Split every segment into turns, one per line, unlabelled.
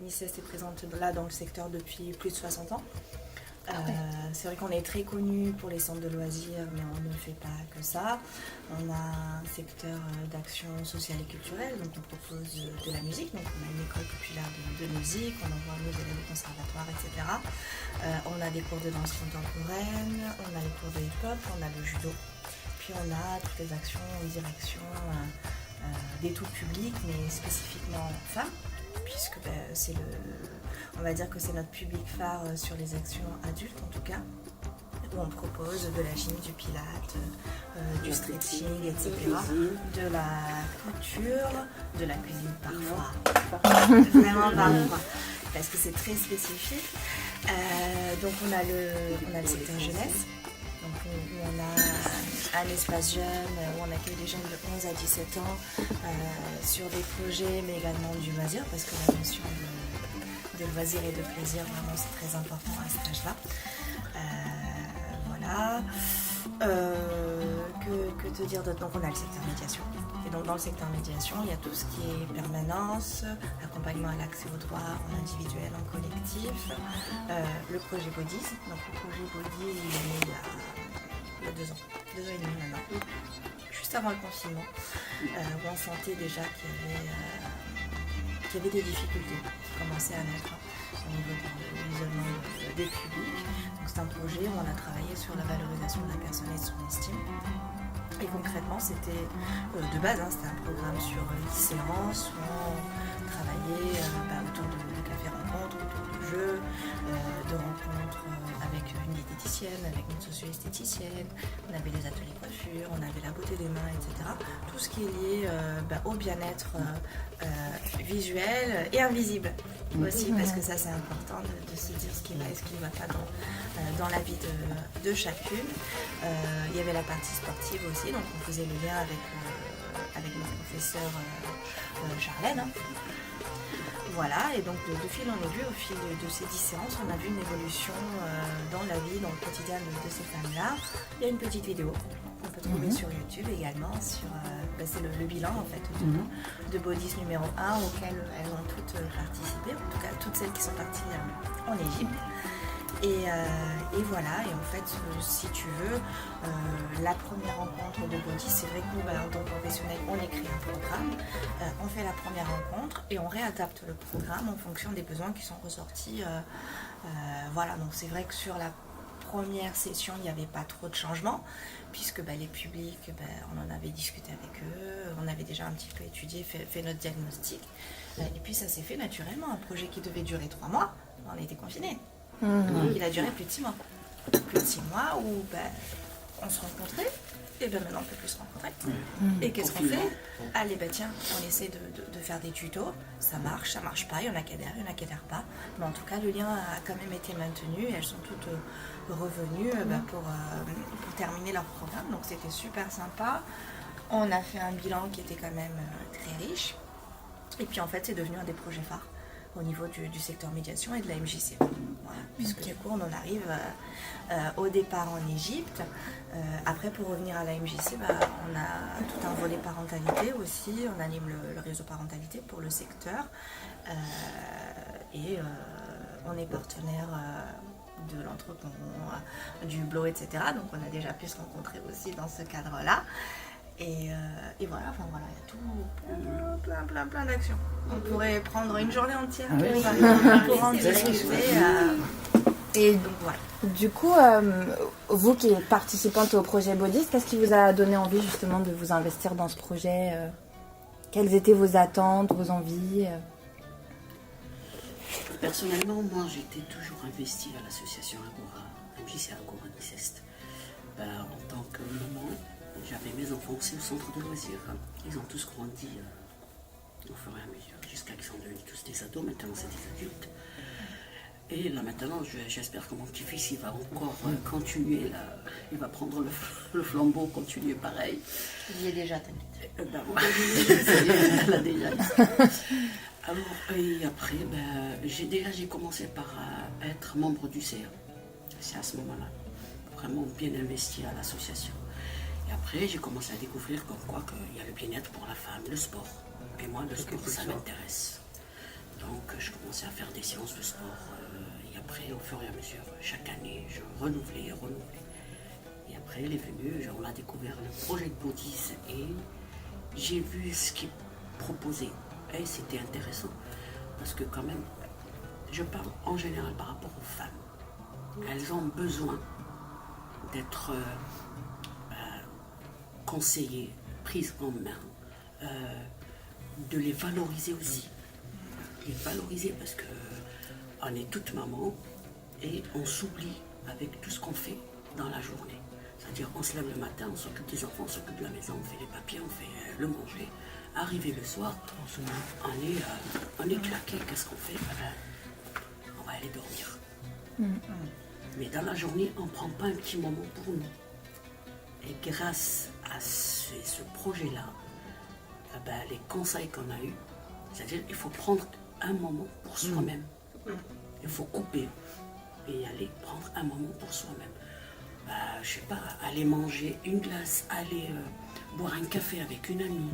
Niceste est présente là dans le secteur depuis plus de 60 ans. C'est vrai qu'on est très connu pour les centres de loisirs, mais on ne fait pas que ça. On a un secteur d'action sociale et culturelle, donc on propose de la musique. Donc on a une école populaire de musique, on envoie nos élèves au conservatoire, etc. On a des cours de danse contemporaine, on a les cours de hip-hop, on a le judo. Puis on a toutes les actions en direction des tout publics, mais spécifiquement femmes, puisque c'est on va dire que c'est notre public phare sur les actions adultes en tout cas, où on propose de la gym, du pilate, du stretching, etc. De la couture, de la cuisine parfois, vraiment parfois, parce que c'est très spécifique. Donc on a le secteur jeunesse, donc où on a un espace jeune, où on accueille des jeunes de 11 à 17 ans sur des projets, mais également du loisir, parce que la notion de loisir et de plaisir, vraiment, c'est très important à cet âge-là. Voilà. Que te dire d'autre? Donc on a le secteur médiation. Et donc dans le secteur médiation, il y a tout ce qui est permanence, accompagnement à l'accès aux droits en individuel, en collectif, le projet Bodies. Donc le projet Bodies, il est né il y a 2 ans et demi maintenant, juste avant le confinement, où on sentait déjà qu'il y avait des difficultés qui commençaient à naître au niveau de l'isolement des publics. Donc c'est un projet où on a travaillé sur la valorisation de la personne et de son estime. Et concrètement, c'était de base, c'était un programme sur licence où on travaillait autour de cafés-rencontres, autour de jeux, de rencontres avec une diététicienne, avec une socio-esthéticienne. On avait les ateliers coiffure, on avait la beauté des mains, etc. Tout ce qui est lié au bien-être visuel et invisible aussi, parce que ça c'est important de se dire ce qui va et ce qui ne va pas dans la vie de chacune. Il y avait la partie sportive aussi, donc on faisait le lien avec notre professeur Charlène. Voilà, et donc de fil en aiguille, au fil de ces 10 séances, on a vu une évolution dans la vie, dans le quotidien de ces femmes-là. Il y a une petite vidéo qu'on peut trouver sur YouTube également, c'est le bilan en fait de Bodies numéro 1 auquel elles ont toutes participé, en tout cas toutes celles qui sont parties en Égypte. Et voilà, et en fait, si tu veux, la première rencontre de Bodies, c'est vrai que nous, en tant que professionnels, on écrit un programme, on fait la première rencontre et on réadapte le programme en fonction des besoins qui sont ressortis. Voilà, donc c'est vrai que sur la première session, il n'y avait pas trop de changements, puisque les publics, on en avait discuté avec eux, on avait déjà un petit peu étudié, fait notre diagnostic, et puis ça s'est fait naturellement. Un projet qui devait durer 3 mois, on a été confinés. Donc il a duré plus de 6 mois. Plus de 6 mois où on se rencontrait, et maintenant on ne peut plus se rencontrer. Et qu'est-ce qu'on fait? Allez, tiens, on essaie de faire des tutos, ça marche pas, il y en a qui adhèrent, il y en a qui adhèrent pas. Mais en tout cas, le lien a quand même été maintenu et elles sont toutes revenues pour terminer leur programme. Donc c'était super sympa. On a fait un bilan qui était quand même très riche. Et puis en fait, c'est devenu un des projets phares au niveau du secteur médiation et de la MJC. Voilà, puisque du coup on en arrive au départ en Égypte. Après, pour revenir à la MJC, on a tout un volet parentalité aussi, on anime le réseau parentalité pour le secteur et on est partenaire de l'entrepôt, du Blo, etc. Donc on a déjà pu se rencontrer aussi dans ce cadre-là. Et voilà, il y a plein d'actions. On pourrait prendre une journée entière pour en discuter.
Et donc voilà. Du coup, vous qui êtes participante au projet Bodies, qu'est-ce qui vous a donné envie justement de vous investir dans ce projet? Quelles étaient vos attentes, vos envies?
Personnellement, moi j'étais toujours investie à l'association Agora, MJC Agora Niceste. En tant que maman, j'avais mes enfants aussi au centre de loisirs. Ils ont tous grandi au fur et à mesure, jusqu'à qu'ils sont devenus tous des ados, maintenant c'est des adultes. Et là maintenant, j'espère que mon petit-fils, il va encore continuer, il va prendre le flambeau, continuer pareil.
Il y est déjà, t'inquiète.
Elle a déjà. Alors, et après, j'ai commencé par être membre du CA. C'est à ce moment-là, vraiment bien investi à l'association. Et après, j'ai commencé à découvrir comme quoi qu'il y a le bien-être pour la femme, le sport. Et moi, le sport, ça m'intéresse. Donc je commençais à faire des séances de sport. Et après, au fur et à mesure, chaque année, je renouvelais. Et après, elle est venue, on a découvert le projet de Bodies et j'ai vu ce qu'il proposait. Et c'était intéressant parce que quand même, je parle en général par rapport aux femmes. Elles ont besoin d'être conseillées, prises en main, de les valoriser aussi. Les valoriser parce qu'on est toute maman et on s'oublie avec tout ce qu'on fait dans la journée. C'est-à-dire on se lève le matin, on s'occupe des enfants, on s'occupe de la maison, on fait les papiers, on fait le manger. Arrivé le soir, on est claqué, qu'est-ce qu'on fait? On va aller dormir. Mais dans la journée, on ne prend pas un petit moment pour nous. Et grâce à ce projet-là, les conseils qu'on a eus, c'est-à-dire qu'il faut prendre un moment pour soi-même. Il faut couper et aller prendre un moment pour soi-même. Je sais pas, aller manger une glace, aller boire un café avec une amie,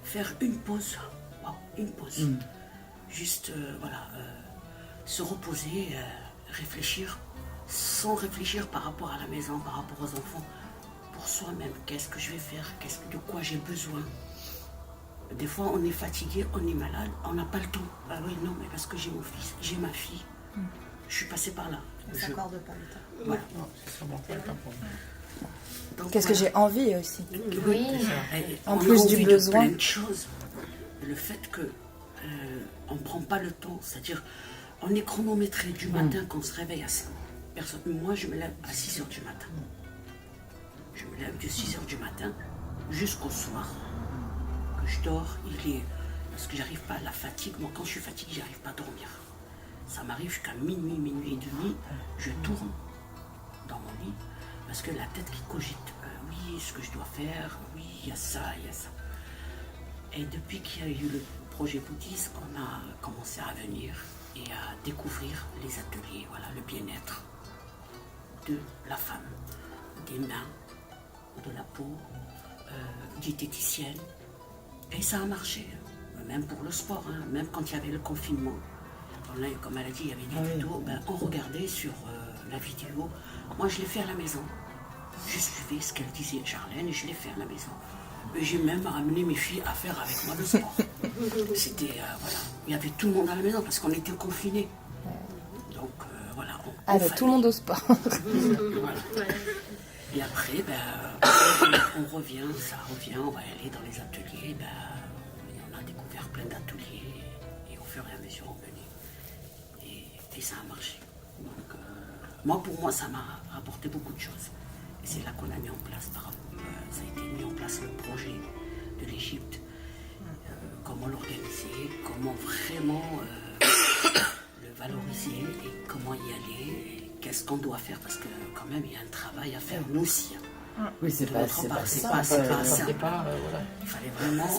faire une pause, juste se reposer, réfléchir, sans réfléchir par rapport à la maison, par rapport aux enfants, pour soi-même, qu'est-ce que je vais faire, de quoi j'ai besoin. Des fois on est fatigué, on est malade, on n'a pas le temps. Oui, non, mais parce que j'ai mon fils, j'ai ma fille, je suis passée par là.
On ne s'accorde pas le temps.
Voilà.
Non, c'est sûrement pas le temps pour nous.
Donc,
Qu'est-ce que j'ai envie aussi.
Oui.
En
On a
plus
envie
du
de
besoin.
plein de choses. Le fait que on ne prend pas le temps, c'est-à-dire on est chronométré du matin quand on se réveille à 5. Moi je me lève à 6h du matin. Je me lève de 6h du matin jusqu'au soir. Que je dors, parce que j'arrive pas à la fatigue. Moi quand je suis fatiguée, j'arrive pas à dormir. Ça m'arrive jusqu'à minuit et demi, je tourne dans mon lit parce que la tête qui cogite. Oui, ce que je dois faire, oui, il y a ça. Et depuis qu'il y a eu le projet Bodies, on a commencé à venir et à découvrir les ateliers, le bien-être de la femme, des mains, de la peau, diététicienne. Et ça a marché, même pour le sport, même quand il y avait le confinement. Comme elle a dit, il y avait des tutos, on regardait sur la vidéo. Moi, je l'ai fait à la maison. Je suivais ce qu'elle disait, Charlène, et je l'ai fait à la maison. Et j'ai même amené mes filles à faire avec moi le sport. C'était, il y avait tout le monde à la maison parce qu'on était confinés. Donc,
tout le monde au sport.
Et après, on revient, on va aller dans les ateliers. On a découvert plein d'ateliers et au fur et à mesure, on venait. Et ça a marché. Donc, pour moi, ça m'a rapporté beaucoup de choses. Et c'est là qu'on a mis en place, ça a été mis en place le projet de l'Égypte. Comment l'organiser, comment vraiment le valoriser et comment y aller, et qu'est-ce qu'on doit faire, parce que quand même, il y a un travail à faire, nous aussi.
Oui, c'est pas simple.
Il fallait vraiment...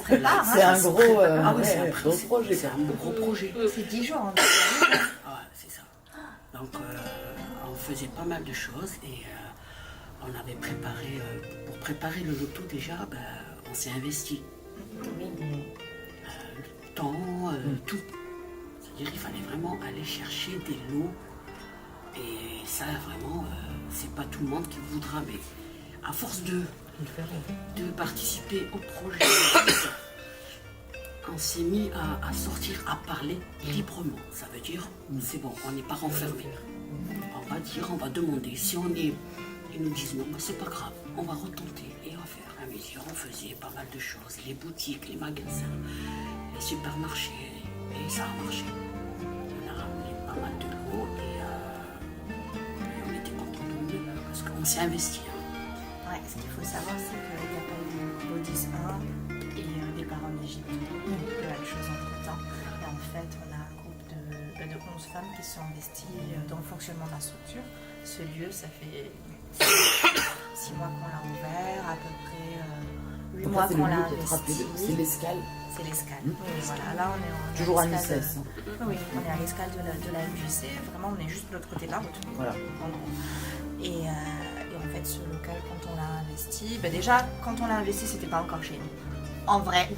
C'est un gros projet.
C'est un gros projet.
C'est 10 jours.
C'est ça. Donc, on faisait pas mal de choses et on avait préparé, pour préparer le loto déjà, on s'est investi. Le temps, tout. C'est-à-dire qu'il fallait vraiment aller chercher des lots. Et ça, vraiment, c'est pas tout le monde qui voudra, mais à force de participer au projet, on s'est mis à sortir, à parler librement. Ça veut dire, c'est bon, on n'est pas renfermé. On va dire, on va demander. Si on est, ils nous disent non, c'est pas grave, on va retenter et on va faire. À mesure, on faisait pas mal de choses, les boutiques, les magasins, les supermarchés, et ça a marché. On a ramené pas mal de lots et on était contents de nous parce qu'on s'est investi.
Ouais, ce qu'il faut savoir, c'est qu'il n'y a pas eu Bodies 1 et départ en Égypte. Il y a eu plein de choses entre temps. Et en fait, on a un groupe de 11 femmes qui se sont investies dans le fonctionnement de la structure. Ce lieu, ça fait 6 mois qu'on l'a ouvert, à peu près 8 mois qu'on l'a investi.
C'est l'escale.
C'est l'escale. Oui, voilà. Là, on est en
toujours à
l'escale,
Nice.
Oui, on est à l'escale de la MJC. Vraiment, on est juste de l'autre côté de la route.
Voilà.
En gros. Et en fait, ce local, quand on l'a investi, déjà, quand on l'a investi, c'était pas encore chez nous. En vrai.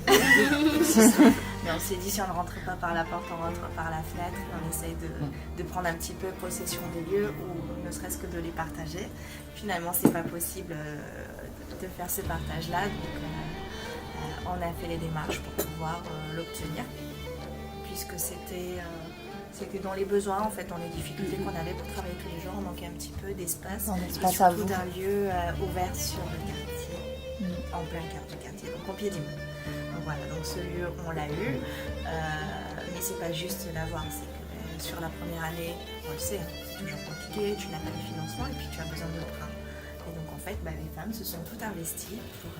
Mais on s'est dit, si on ne rentre pas par la porte, on rentre par la fenêtre. On essaye de prendre un petit peu possession des lieux ou ne serait-ce que de les partager. Finalement, c'est pas possible de faire ce partage-là. Donc, on a fait les démarches pour pouvoir l'obtenir, puisque c'était dans les besoins, en fait, dans les difficultés qu'on avait pour travailler tous les jours. On manquait un petit peu d'espace, et surtout d'un lieu ouvert sur le quartier, en plein cœur du quartier, donc au pied d'immeuble. Donc voilà, donc ce lieu, on l'a eu, mais c'est pas juste l'avoir, c'est que sur la première année, on le sait, c'est toujours compliqué, tu n'as pas de financement et puis tu as besoin de prêts. Et donc en fait, les femmes se sont toutes investies pour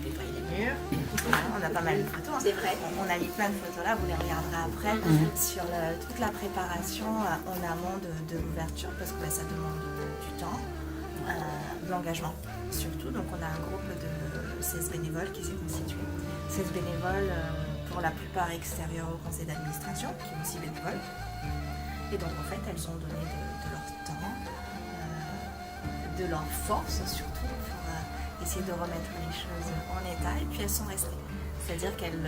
nettoyer les murs. Voilà, on a pas mal de photos, c'est vrai. On a mis plein de photos là, vous les regarderez après, sur toute la préparation en amont de l'ouverture, parce que ça demande du temps, de l'engagement surtout. Donc on a un groupe de 16 bénévoles qui s'est constitué. 16 bénévoles, pour la plupart extérieurs au conseil d'administration, qui sont aussi bénévoles. Et donc en fait, elles ont donné de leur temps, de leur force surtout, pour essayer de remettre les choses en état, et puis elles sont restées. C'est-à-dire qu'elles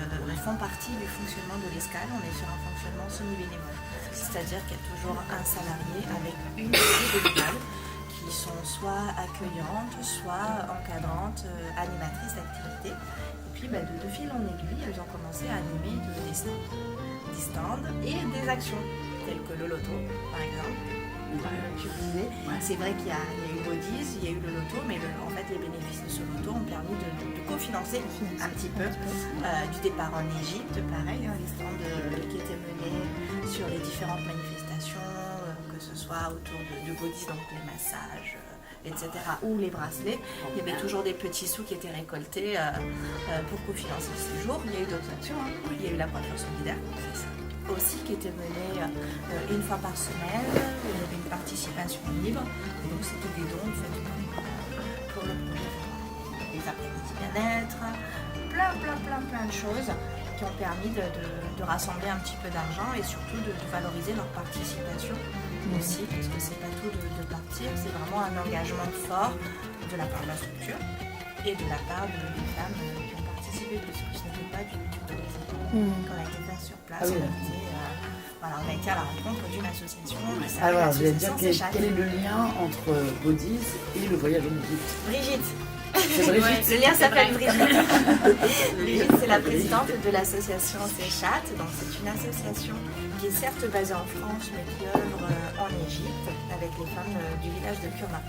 font partie du fonctionnement de l'escale. On est sur un fonctionnement semi-bénévole. C'est-à-dire qu'il y a toujours un salarié avec une équipe bénévole qui sont soit accueillantes, soit encadrantes, animatrices d'activités. Et puis de fil en aiguille, elles ont commencé à animer des stands et des actions, telles que le loto, par exemple. Tu disais, c'est vrai qu'il y a eu Bodies, il y a eu le loto, mais en fait les bénéfices de ce loto ont permis de cofinancer un petit peu du départ en Égypte, pareil, les stands qui étaient menés sur les différentes manifestations, que ce soit autour de Bodies, donc les massages, etc., ou les bracelets. Il y avait toujours des petits sous qui étaient récoltés pour cofinancer le séjour. Il y a eu d'autres actions, il y a eu la coiffure solidaire aussi qui était menée une fois par semaine. Il y avait une participation libre, donc c'était des dons en fait, pour le projet. Des après-midi bien-être, plein de choses qui ont permis de rassembler un petit peu d'argent et surtout de valoriser leur participation aussi, parce que c'est pas tout de partir, c'est vraiment un engagement fort de la part de la structure et de la part des femmes qui ont participé, parce que ce n'était pas du tout quand on a été faire sur place, on a été à la rencontre d'une association.
Alors, je vais dire quel est le lien entre Bodies et le voyage en Égypte.
Brigitte.
C'est Brigitte.
Le lien s'appelle Brigitte. Brigitte, c'est la présidente de l'association Séchat. Donc, c'est une association qui est certes basée en France, mais qui œuvre en Égypte avec les femmes du village de Kurna.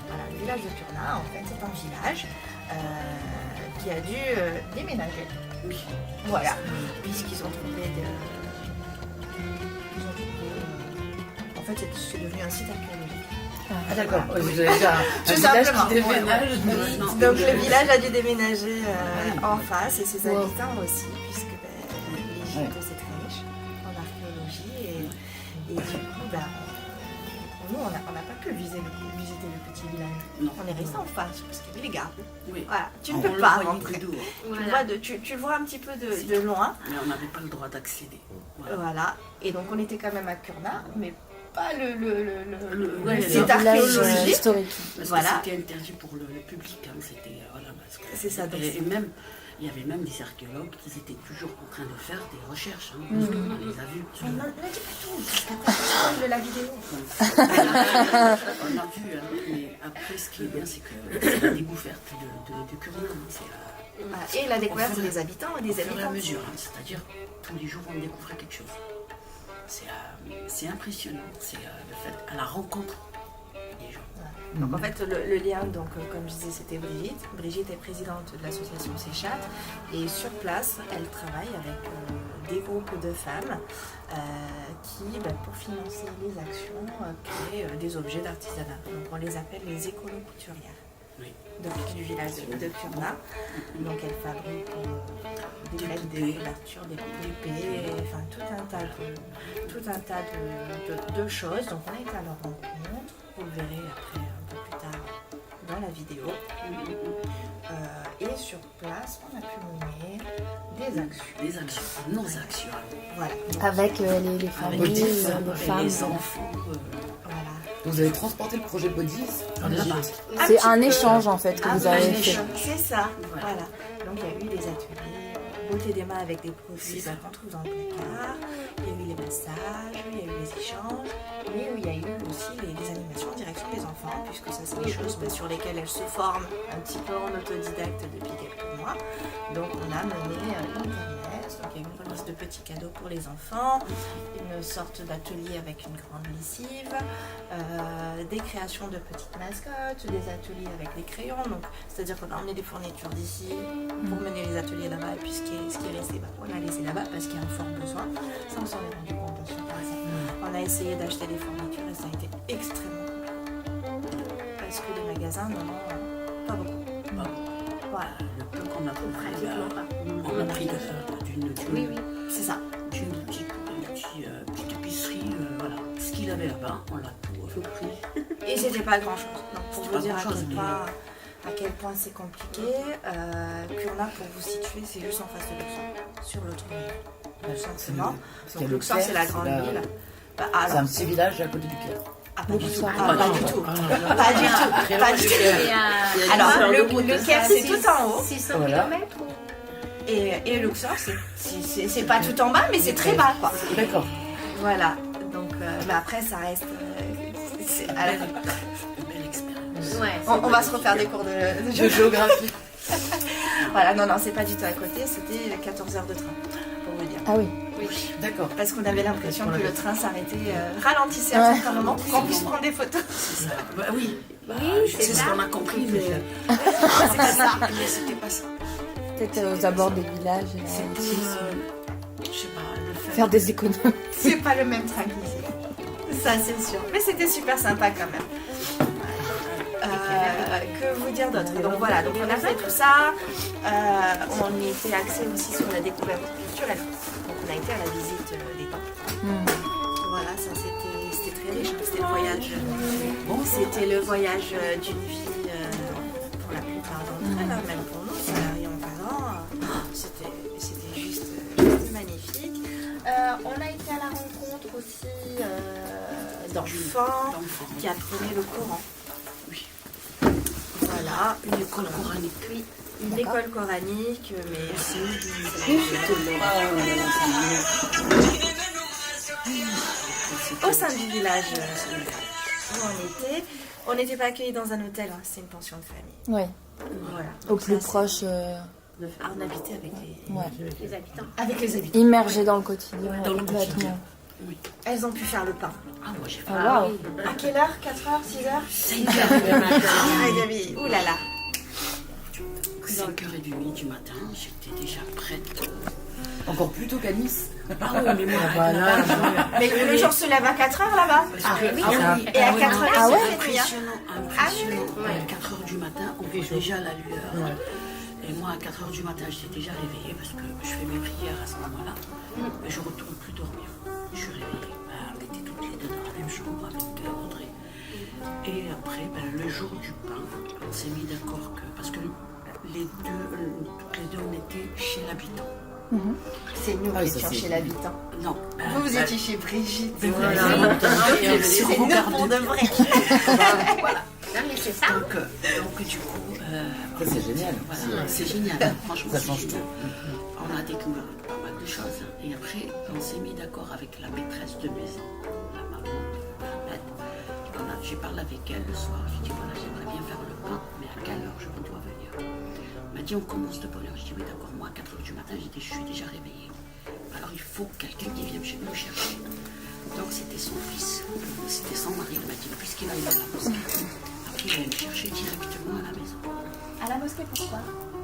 Voilà, le village de Kurna, en fait, c'est un village qui a dû déménager. Oui. Voilà, puisqu'ils ont trouvé en fait, c'est devenu un site archéologique.
Ah d'accord, vous avez déjà un village qui déménage.
Donc le village a dû déménager en face, et ses habitants aussi, puisque l'Égypte c'est très riche en archéologie, et du coup, nous on n'a pas pu visiter le petit village. Non. On est resté en face, parce qu'il y avait les gardes. Oui. Voilà, tu ne peux pas rentrer. Tu le vois un petit peu de loin.
Mais on n'avait pas le droit d'accéder.
Voilà, et donc on était quand même à Kurna, mais pas le
site archéologique historique.
Voilà.
C'était interdit pour le public. C'était,
c'est ça.
Et même, il y avait même des archéologues qui étaient toujours en train de faire des recherches, parce qu'on les a vus.
On ne dit pas tout, parce qu'après tu de la vidéo.
On a vu, mais après ce qui est bien, c'est que c'est la découverte de Kurna.
Et la découverte des habitants et des habitants.
Au fur et à mesure, c'est-à-dire tous les jours on découvrait quelque chose. C'est impressionnant, c'est le fait à la rencontre des gens.
Donc en fait le lien, donc, comme je disais, c'était Brigitte. Brigitte est présidente de l'association Séchat, et sur place elle travaille avec des groupes de femmes qui, pour financer les actions, créent des objets d'artisanat. Donc on les appelle les écolo-couturières. Oui. Du village de Kurna. Donc elle fabrique des couvertures, des poupées, enfin tout un tas de choses. Donc on a été à leur rencontre, vous le verrez après un peu plus tard dans la vidéo. Et sur place, on a pu mener des actions.
Nos actions.
Voilà.
Avec les familles, les femmes,
les enfants.
Vous avez transporté le projet Bodies en Égypte.
C'est un échange en fait que vous avez fait.
C'est ça, voilà. Donc il y a eu des ateliers beauté des mains avec des produits qu'on trouve dans le placard. Il y a eu les massages, il y a eu les échanges, mais il y a eu aussi les animations en direction des enfants, puisque ça c'est des choses sur lesquelles elles se forment un petit peu en autodidacte depuis quelques mois. Donc on a mené l'internesse, donc il y a eu une remise de petits cadeaux pour les enfants, une sorte d'atelier avec une grande lessive, des créations de petites mascottes, des ateliers avec des crayons, donc c'est-à-dire qu'on a emmené des fournitures d'ici pour mener les ateliers là-bas, et puis ce qui est resté, on a laissé là-bas parce qu'il y a un fort besoin. Ça, on s'en est rendu compte sur place. On a essayé d'acheter des fournitures et ça a été extrêmement compliqué. Parce que les magasins n'en ont pas beaucoup. Voilà.
Le peu qu'on a pris, on a pris d'une
C'est ça.
d'une petite épicerie, voilà. Ce qu'il avait là-bas, on l'a tout pris.
Et c'était pas grand-chose. Donc pour
C'était
vous
pas
dire
grand-chose,
à quel point c'est compliqué, qu'on a pour vous situer, c'est juste en face de Luxor, sur l'autre rive. Tout simplement. Donc Luxor, c'est la grande ville. Bah,
C'est
alors,
un petit village à côté du Caire.
ah, pas du tout.
Luxor.
Ah, pas du tout. Pas du tout. Pas du tout. Alors, le Caire, c'est tout en haut.
600
Voilà.
km ou...
Et Luxor, c'est pas tout en bas, mais c'est très bas, quoi.
D'accord.
Voilà. Donc, mais après, ça reste. C'est à la-
Une belle expérience.
Ouais,
on va se refaire des cours de
De géographie.
Voilà, non, c'est pas du tout à côté, c'était 14 heures de train, pour vous dire.
Ah oui.
D'accord.
Parce qu'on avait l'impression que le train s'arrêtait, ralentissait à un certain moment pour qu'on puisse prendre des photos.
C'est ça. Bah oui.
c'est
C'est ce
ça.
qu'on a compris, mais
C'est pas ça.
c'était pas ça.
Peut-être aux abords des villages.
C'était, je sais pas, le fait.
Faire des économies.
C'est pas le même train qu'ici. Ça, c'est sûr. Mais c'était super sympa quand même. Que vous dire d'autre? Donc voilà, donc on a fait tout ça. On était axé aussi sur la découverte culturelle. Donc on a été à la visite des temples. Voilà, ça c'était très riche. C'était le voyage. C'était le voyage d'une vie pour la plupart d'entre elles, hein, même pour nous, salariés en parents. C'était juste magnifique. On a été à la rencontre aussi d'enfants qui apprenaient le Coran.
Oui.
Voilà,
Une école coranique.
oui, une école coranique, mais au sein du village où on n'était pas accueillis dans un hôtel, hein, c'est une pension de famille.
Oui.
Voilà.
Au
Donc
plus
ça,
proche.
c'est- on habitait avec
Les habitants.
les habitants.
Immergé dans le quotidien.
Dans le
complètement.
quotidien. Oui.
Elles ont pu faire le pain.
Ah, moi j'ai fait.
Ah, waouh.
À quelle heure? 4h, 6h? 5h30. Ouh là là.
5h30 du matin, j'étais déjà prête.
Encore plus tôt qu'à Nice.
Ah oui, mais moi,
Voilà.
Mais le jour se lève à 4h là-bas. Et à 4h,
Ah ouais?
c'est fini, hein.
Impressionnant. À 4h du matin, on voit déjà la lueur. Et moi, à 4h du matin, j'étais déjà réveillée parce que je fais mes prières à ce moment-là. Mais je ne retourne plus dormir. Je suis réveillée. On était toutes les deux dans la même chambre avec Audrey. Et après, le jour du pain, on s'est mis d'accord que. Parce que toutes les deux, on était chez l'habitant.
C'est nous
Ah,
qui
ça,
étions
c'est-
chez l'habitant.
Non.
Vous étiez chez Brigitte.
Voilà.
C'est nous pour de vrai.
Non, mais c'est ça.
Donc du coup,
Ça, c'est génial.
voilà, c'est génial, hein, franchement.
Ça
c'est
change
génial.
tout.
On a découvert pas mal de choses. Et après, on s'est mis d'accord avec la maîtresse de maison, la maman de Ahmed. J'ai parlé avec elle le soir. J'ai dit voilà, j'aimerais bien faire le pain, mais à quelle heure je dois venir? Elle m'a dit on commence de bonne heure. J'ai dit oui, d'accord. Moi, à 4h du matin, je suis déjà réveillée. Alors il faut quelqu'un qui vienne chez nous chercher. Donc c'était son fils, c'était son mari. Il m'a dit puisqu'il a eu à la mosquée. Après, il allait me chercher directement à la maison.
À la mosquée, pourquoi?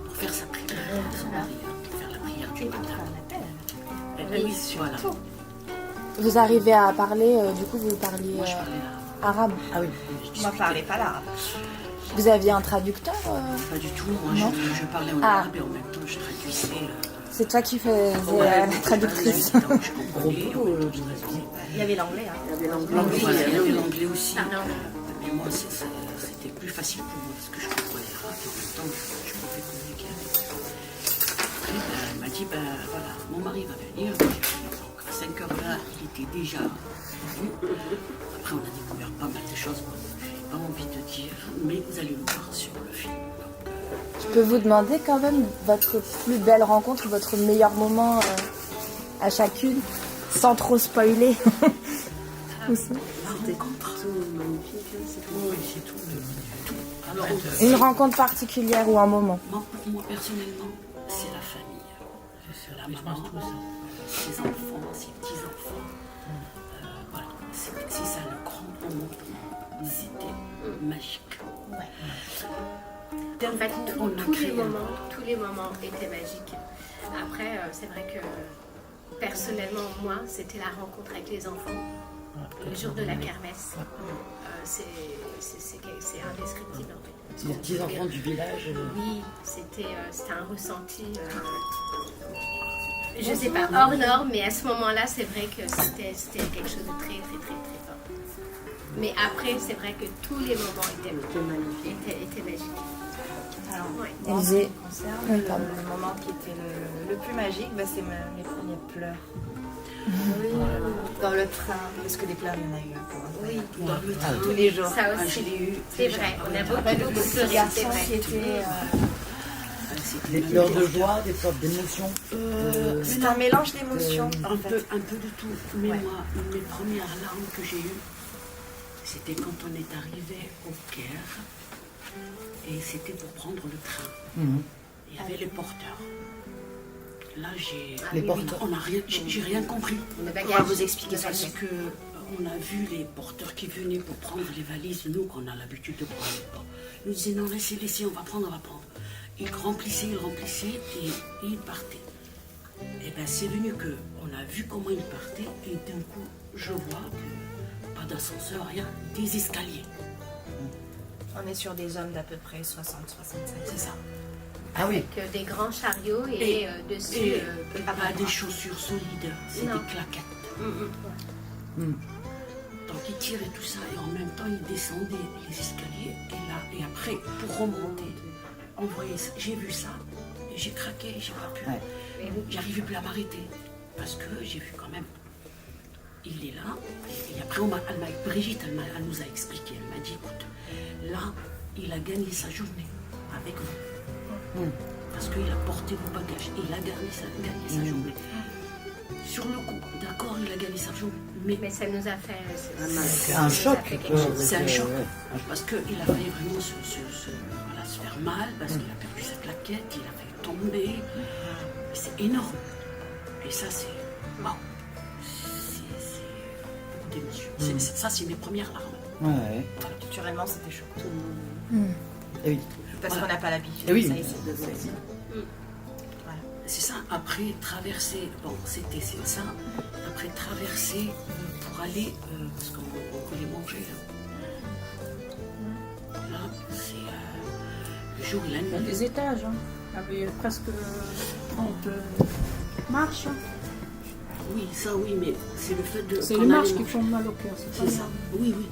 Pour faire sa prière, son mari, pour faire la prière du matin.
appel.
Et oui, voilà.
Vous arrivez à parler, du coup, vous parliez
Moi, je parlais là.
arabe.
Ah oui.
Moi, je parlais pas l'arabe.
Vous aviez un traducteur
Pas du tout. Moi,
Non.
je parlais en
Ah.
arabe et en même temps, je traduisais.
C'est toi qui faisais la traductrice.
Donc, je comprenais.
Gros boulot,
Il y avait l'anglais. Hein.
L'anglais, voilà, il y avait l'anglais aussi.
Ah non.
Mais moi, c'était plus facile pour moi parce que je comprenais l'arabe et en même temps, je pouvais communiquer avec elle. Après, elle m'a dit voilà, mon mari va venir. Donc, à 5h là, il était déjà venu. Après, on a découvert pas mal de choses. Bon, j'ai pas envie de dire, mais vous allez le voir sur le film. Donc,
Je peux vous demander quand même votre plus belle rencontre, votre meilleur moment à chacune, sans trop spoiler. Aussi.
C'était tout magnifique, hein, c'est tout.
Oui, c'est tout. Alors,
Une rencontre particulière ou un moment.
pour moi, personnellement, c'est la famille. C'est la maman, ses enfants, ses petits-enfants. Voilà, c'est ça le grand moment pour moi. C'était magique.
En fait, tous les moments étaient magiques. Après, c'est vrai que personnellement, moi, c'était la rencontre avec les enfants. Le jour de la kermesse. C'est indescriptible en fait.
les petits enfants du village.
Oui, c'était un ressenti, je sais pas, hors norme, mais à ce moment-là, c'est vrai que c'était quelque chose de très, très, très, très fort. Mais après, c'est vrai que tous les moments étaient magiques.
Alors,
Ouais.
moi, en ce qui
J'ai-
me concerne,
Oui,
le
pardon.
moment qui était le plus magique, bah, c'est mes premiers pleurs. Dans le train, parce que des pleurs, il y en a eu un peu.
Oui,
Dans le train,
Tous les jours.
ça
je
aussi.
l'ai eu.
C'est vrai, on a
Le
beaucoup
petit
pleuré,
garçon
c'est vrai.
qui était...
C'était
Des pleurs de joie, des pleurs d'émotion.
c'est un mélange d'émotions, en
Un
fait.
peu de tout. Mais
Ouais.
moi, mes premières larmes que j'ai eues, c'était quand on est arrivé au Caire. Et c'était pour prendre le train.
Mhm.
Il y avait les porteurs. Là,
Les porteurs.
on a rien, j'ai rien compris.
Le
On va
bagage.
vous expliquer ça.
Parce que on a vu les porteurs qui venaient pour prendre les valises, nous qu'on a l'habitude de prendre. Ils nous disaient non, laissez, on va prendre. Ils remplissaient et ils partaient. Et bien c'est venu que on a vu comment ils partaient et d'un coup je vois que pas d'ascenseur, rien, des escaliers.
On est sur des hommes d'à peu près 60-65.
C'est ça.
Ah oui.
Avec des grands chariots et dessus.
Et
pas
pas des chaussures solides, c'est
Non.
des claquettes. Donc ils tiraient tout ça et en même temps ils descendaient les escaliers et après pour remonter, on voyait ça. J'ai vu ça et j'ai craqué, j'ai pas pu.
Ouais.
J'arrivais plus à m'arrêter parce que j'ai vu quand même. Il est là et après Brigitte elle nous a expliqué, elle m'a dit écoute, là il a gagné sa journée avec vous. Parce qu'il a porté vos bagages et il a gagné sa journée. Sur le coup, d'accord, il a gagné sa journée,
Mais ça nous a fait.
C'est un choc.
Ça fait quelque chose.
c'est un choc.
Ouais.
Parce qu'il a failli vraiment se faire mal, parce qu'il a perdu sa claquette, il a failli tomber. C'est énorme. Et ça, c'est. Waouh! C'est beaucoup d'émotions. Ça, c'est mes premières larmes.
Ouais.
Culturellement, c'était chaud.
Et oui.
Parce qu'on n'a pas l'habitude
Eh oui.
de ça ici.
C'est ça, après traverser, bon, c'était ça, après traverser pour aller, parce qu'on voulait manger. Là, c'est le jour et la
Il y a
nuit.
des étages, hein, avec presque 30 marches. hein.
Oui, ça oui, mais c'est le fait de.
C'est
qu'on
les
allait
marches qui
manger.
font mal au cœur, c'est
C'est
pas
ça,
ça.
oui, oui.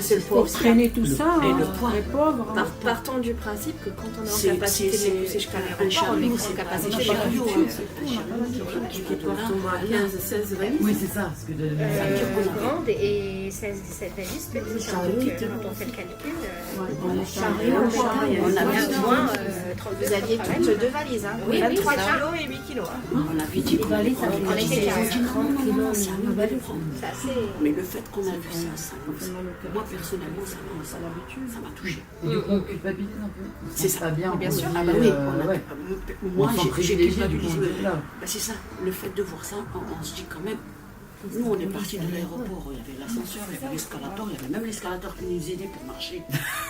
C'est le
Pour traîner tout ça,
et le
hein,
poids.
les pauvres. hein.
Partons du principe que quand on est
C'est-
en capacité
c'est-
de les pousser jusqu'à
un
l'aéroport, on
chariot,
est
c'est
en
pas
capacité
un
de les
chariot,
pousser.
hein.
C'est tout, on n'a pas l'habitude.
Qui porte au moins
15-16 valises.
Oui, c'est ça. Ce que de...
Grande et 17 valises petites.
chariot,
Donc,
était
quand on fait le calcul,
Dans les chariots,
on a
avait
au moins 32
Vous aviez toutes deux valises, hein.
Oui,
23
c'est ça.
kilos et 8 kilos. hein.
On avait dit qu'on allait prendre.
On était 15.
C'est à nous de le prendre.
Ça, c'est.
Mais le fait qu'on a vu ça moi personnellement, ça m'a touché.
Et du coup, on culpabilise un peu.
C'est ça.
Pas bien.
Bien sûr.
Ah bah oui,
ouais.
moi
On s'en
j'ai
privilégie du coup
culpabilisé.
là.
Bah, c'est ça, le fait de voir ça, on se dit quand même. Nous, on est partis de l'aéroport, il y avait l'ascenseur, il y avait l'escalator, il y avait même l'escalator qui nous aidait pour marcher.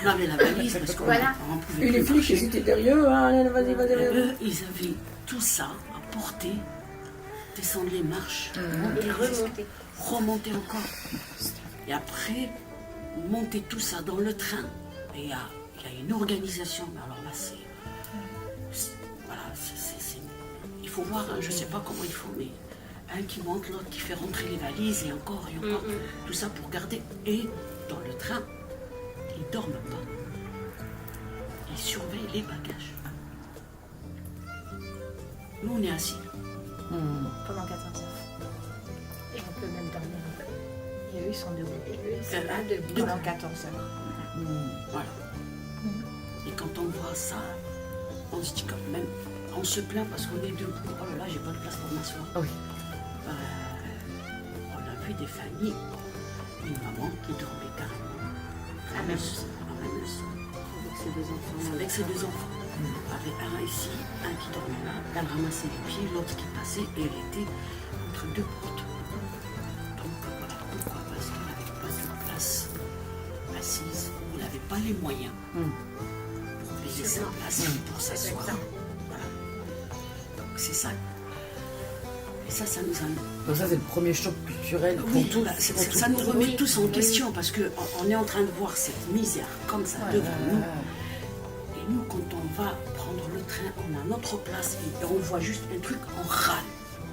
On avait la valise parce qu'on
Voilà.
on pouvait
Et les
plus
flics,
marcher.
ils étaient derrière eux, hein, allez, vas-y, vas-y,
Et
vas-y.
eux, ils avaient tout ça à porter, descendre les marches,
Et remonter.
remonter encore. Et après, monter tout ça dans le train. Et il y a une organisation, mais alors là, voilà, il faut voir, hein, je ne sais pas comment il faut, mais un qui monte, l'autre qui fait rentrer les valises, et encore, tout ça pour garder. Et dans le train, ils ne dorment pas. Ils surveillent les bagages. Nous, on est assis.
Pendant 14 heures.
Et on peut même dormir un peu.
Et eux, ils sont debout.
Et eux, ils sont là debout.
Pendant 14 heures.
Voilà. Et quand on voit ça, on se dit quand même, on se plaint parce qu'on est debout. Oh là là, j'ai pas de place pour m'asseoir.
Ah oui.
On a vu des familles, une maman qui dormait carrément
Ah, même ça.
avec ses deux enfants. Avec un ici, un qui dormait là, elle ramassait les pieds, l'autre qui passait et elle était entre deux portes. Donc voilà, pourquoi? Parce qu'elle n'avait pas de place assise, elle n'avait pas les moyens pour payer sa place, pour s'asseoir. Voilà. Donc c'est ça. Et ça nous a...
Donc ça, c'est le premier choc culturel.
Oui,
pour tous.
là, ça nous remet tous en question parce qu'on est en train de voir cette misère comme ça devant nous. Et nous, quand on va prendre le train, on a notre place et on voit juste un truc, on râle,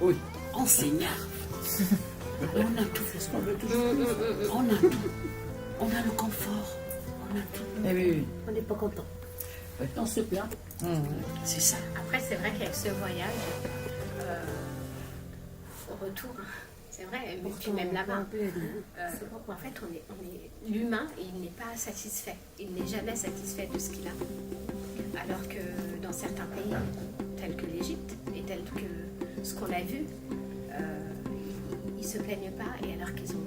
Oui.
on s'énerve. On a tout. On a tout. On a le confort. On a tout.
Eh oui,
On n'est pas content.
On se plaint.
C'est ça.
Après, c'est vrai qu'avec ce voyage, au retour, c'est vrai, et puis même là-bas, en fait, l'humain, il n'est pas satisfait. Il n'est jamais satisfait de ce qu'il a. Alors que dans certains pays, tels que l'Égypte, et tels que ce qu'on a vu, ils ne se plaignent pas, et alors qu'ils ont...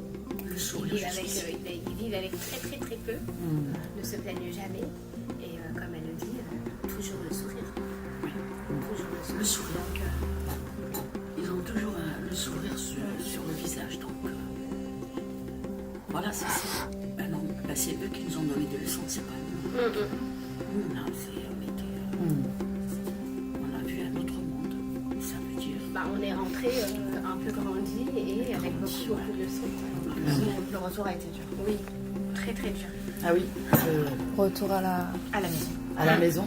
Le
Ils
sourire.
vivent avec très peu, ne se plaignent jamais, et comme elle le dit, toujours le sourire. Toujours le sourire.
Le sourire. Ils ont toujours le sourire sur le visage. Donc voilà, c'est ça. Ben non, ben c'est eux qui nous ont donné des leçons, c'est pas nous. Nous, on a vu un autre monde. Ça veut dire.
Bah, on est rentré un peu grandi et avec beaucoup de leçons.
Le retour a été dur.
Oui, très dur.
Ah oui,
Retour à la
maison.
à la maison,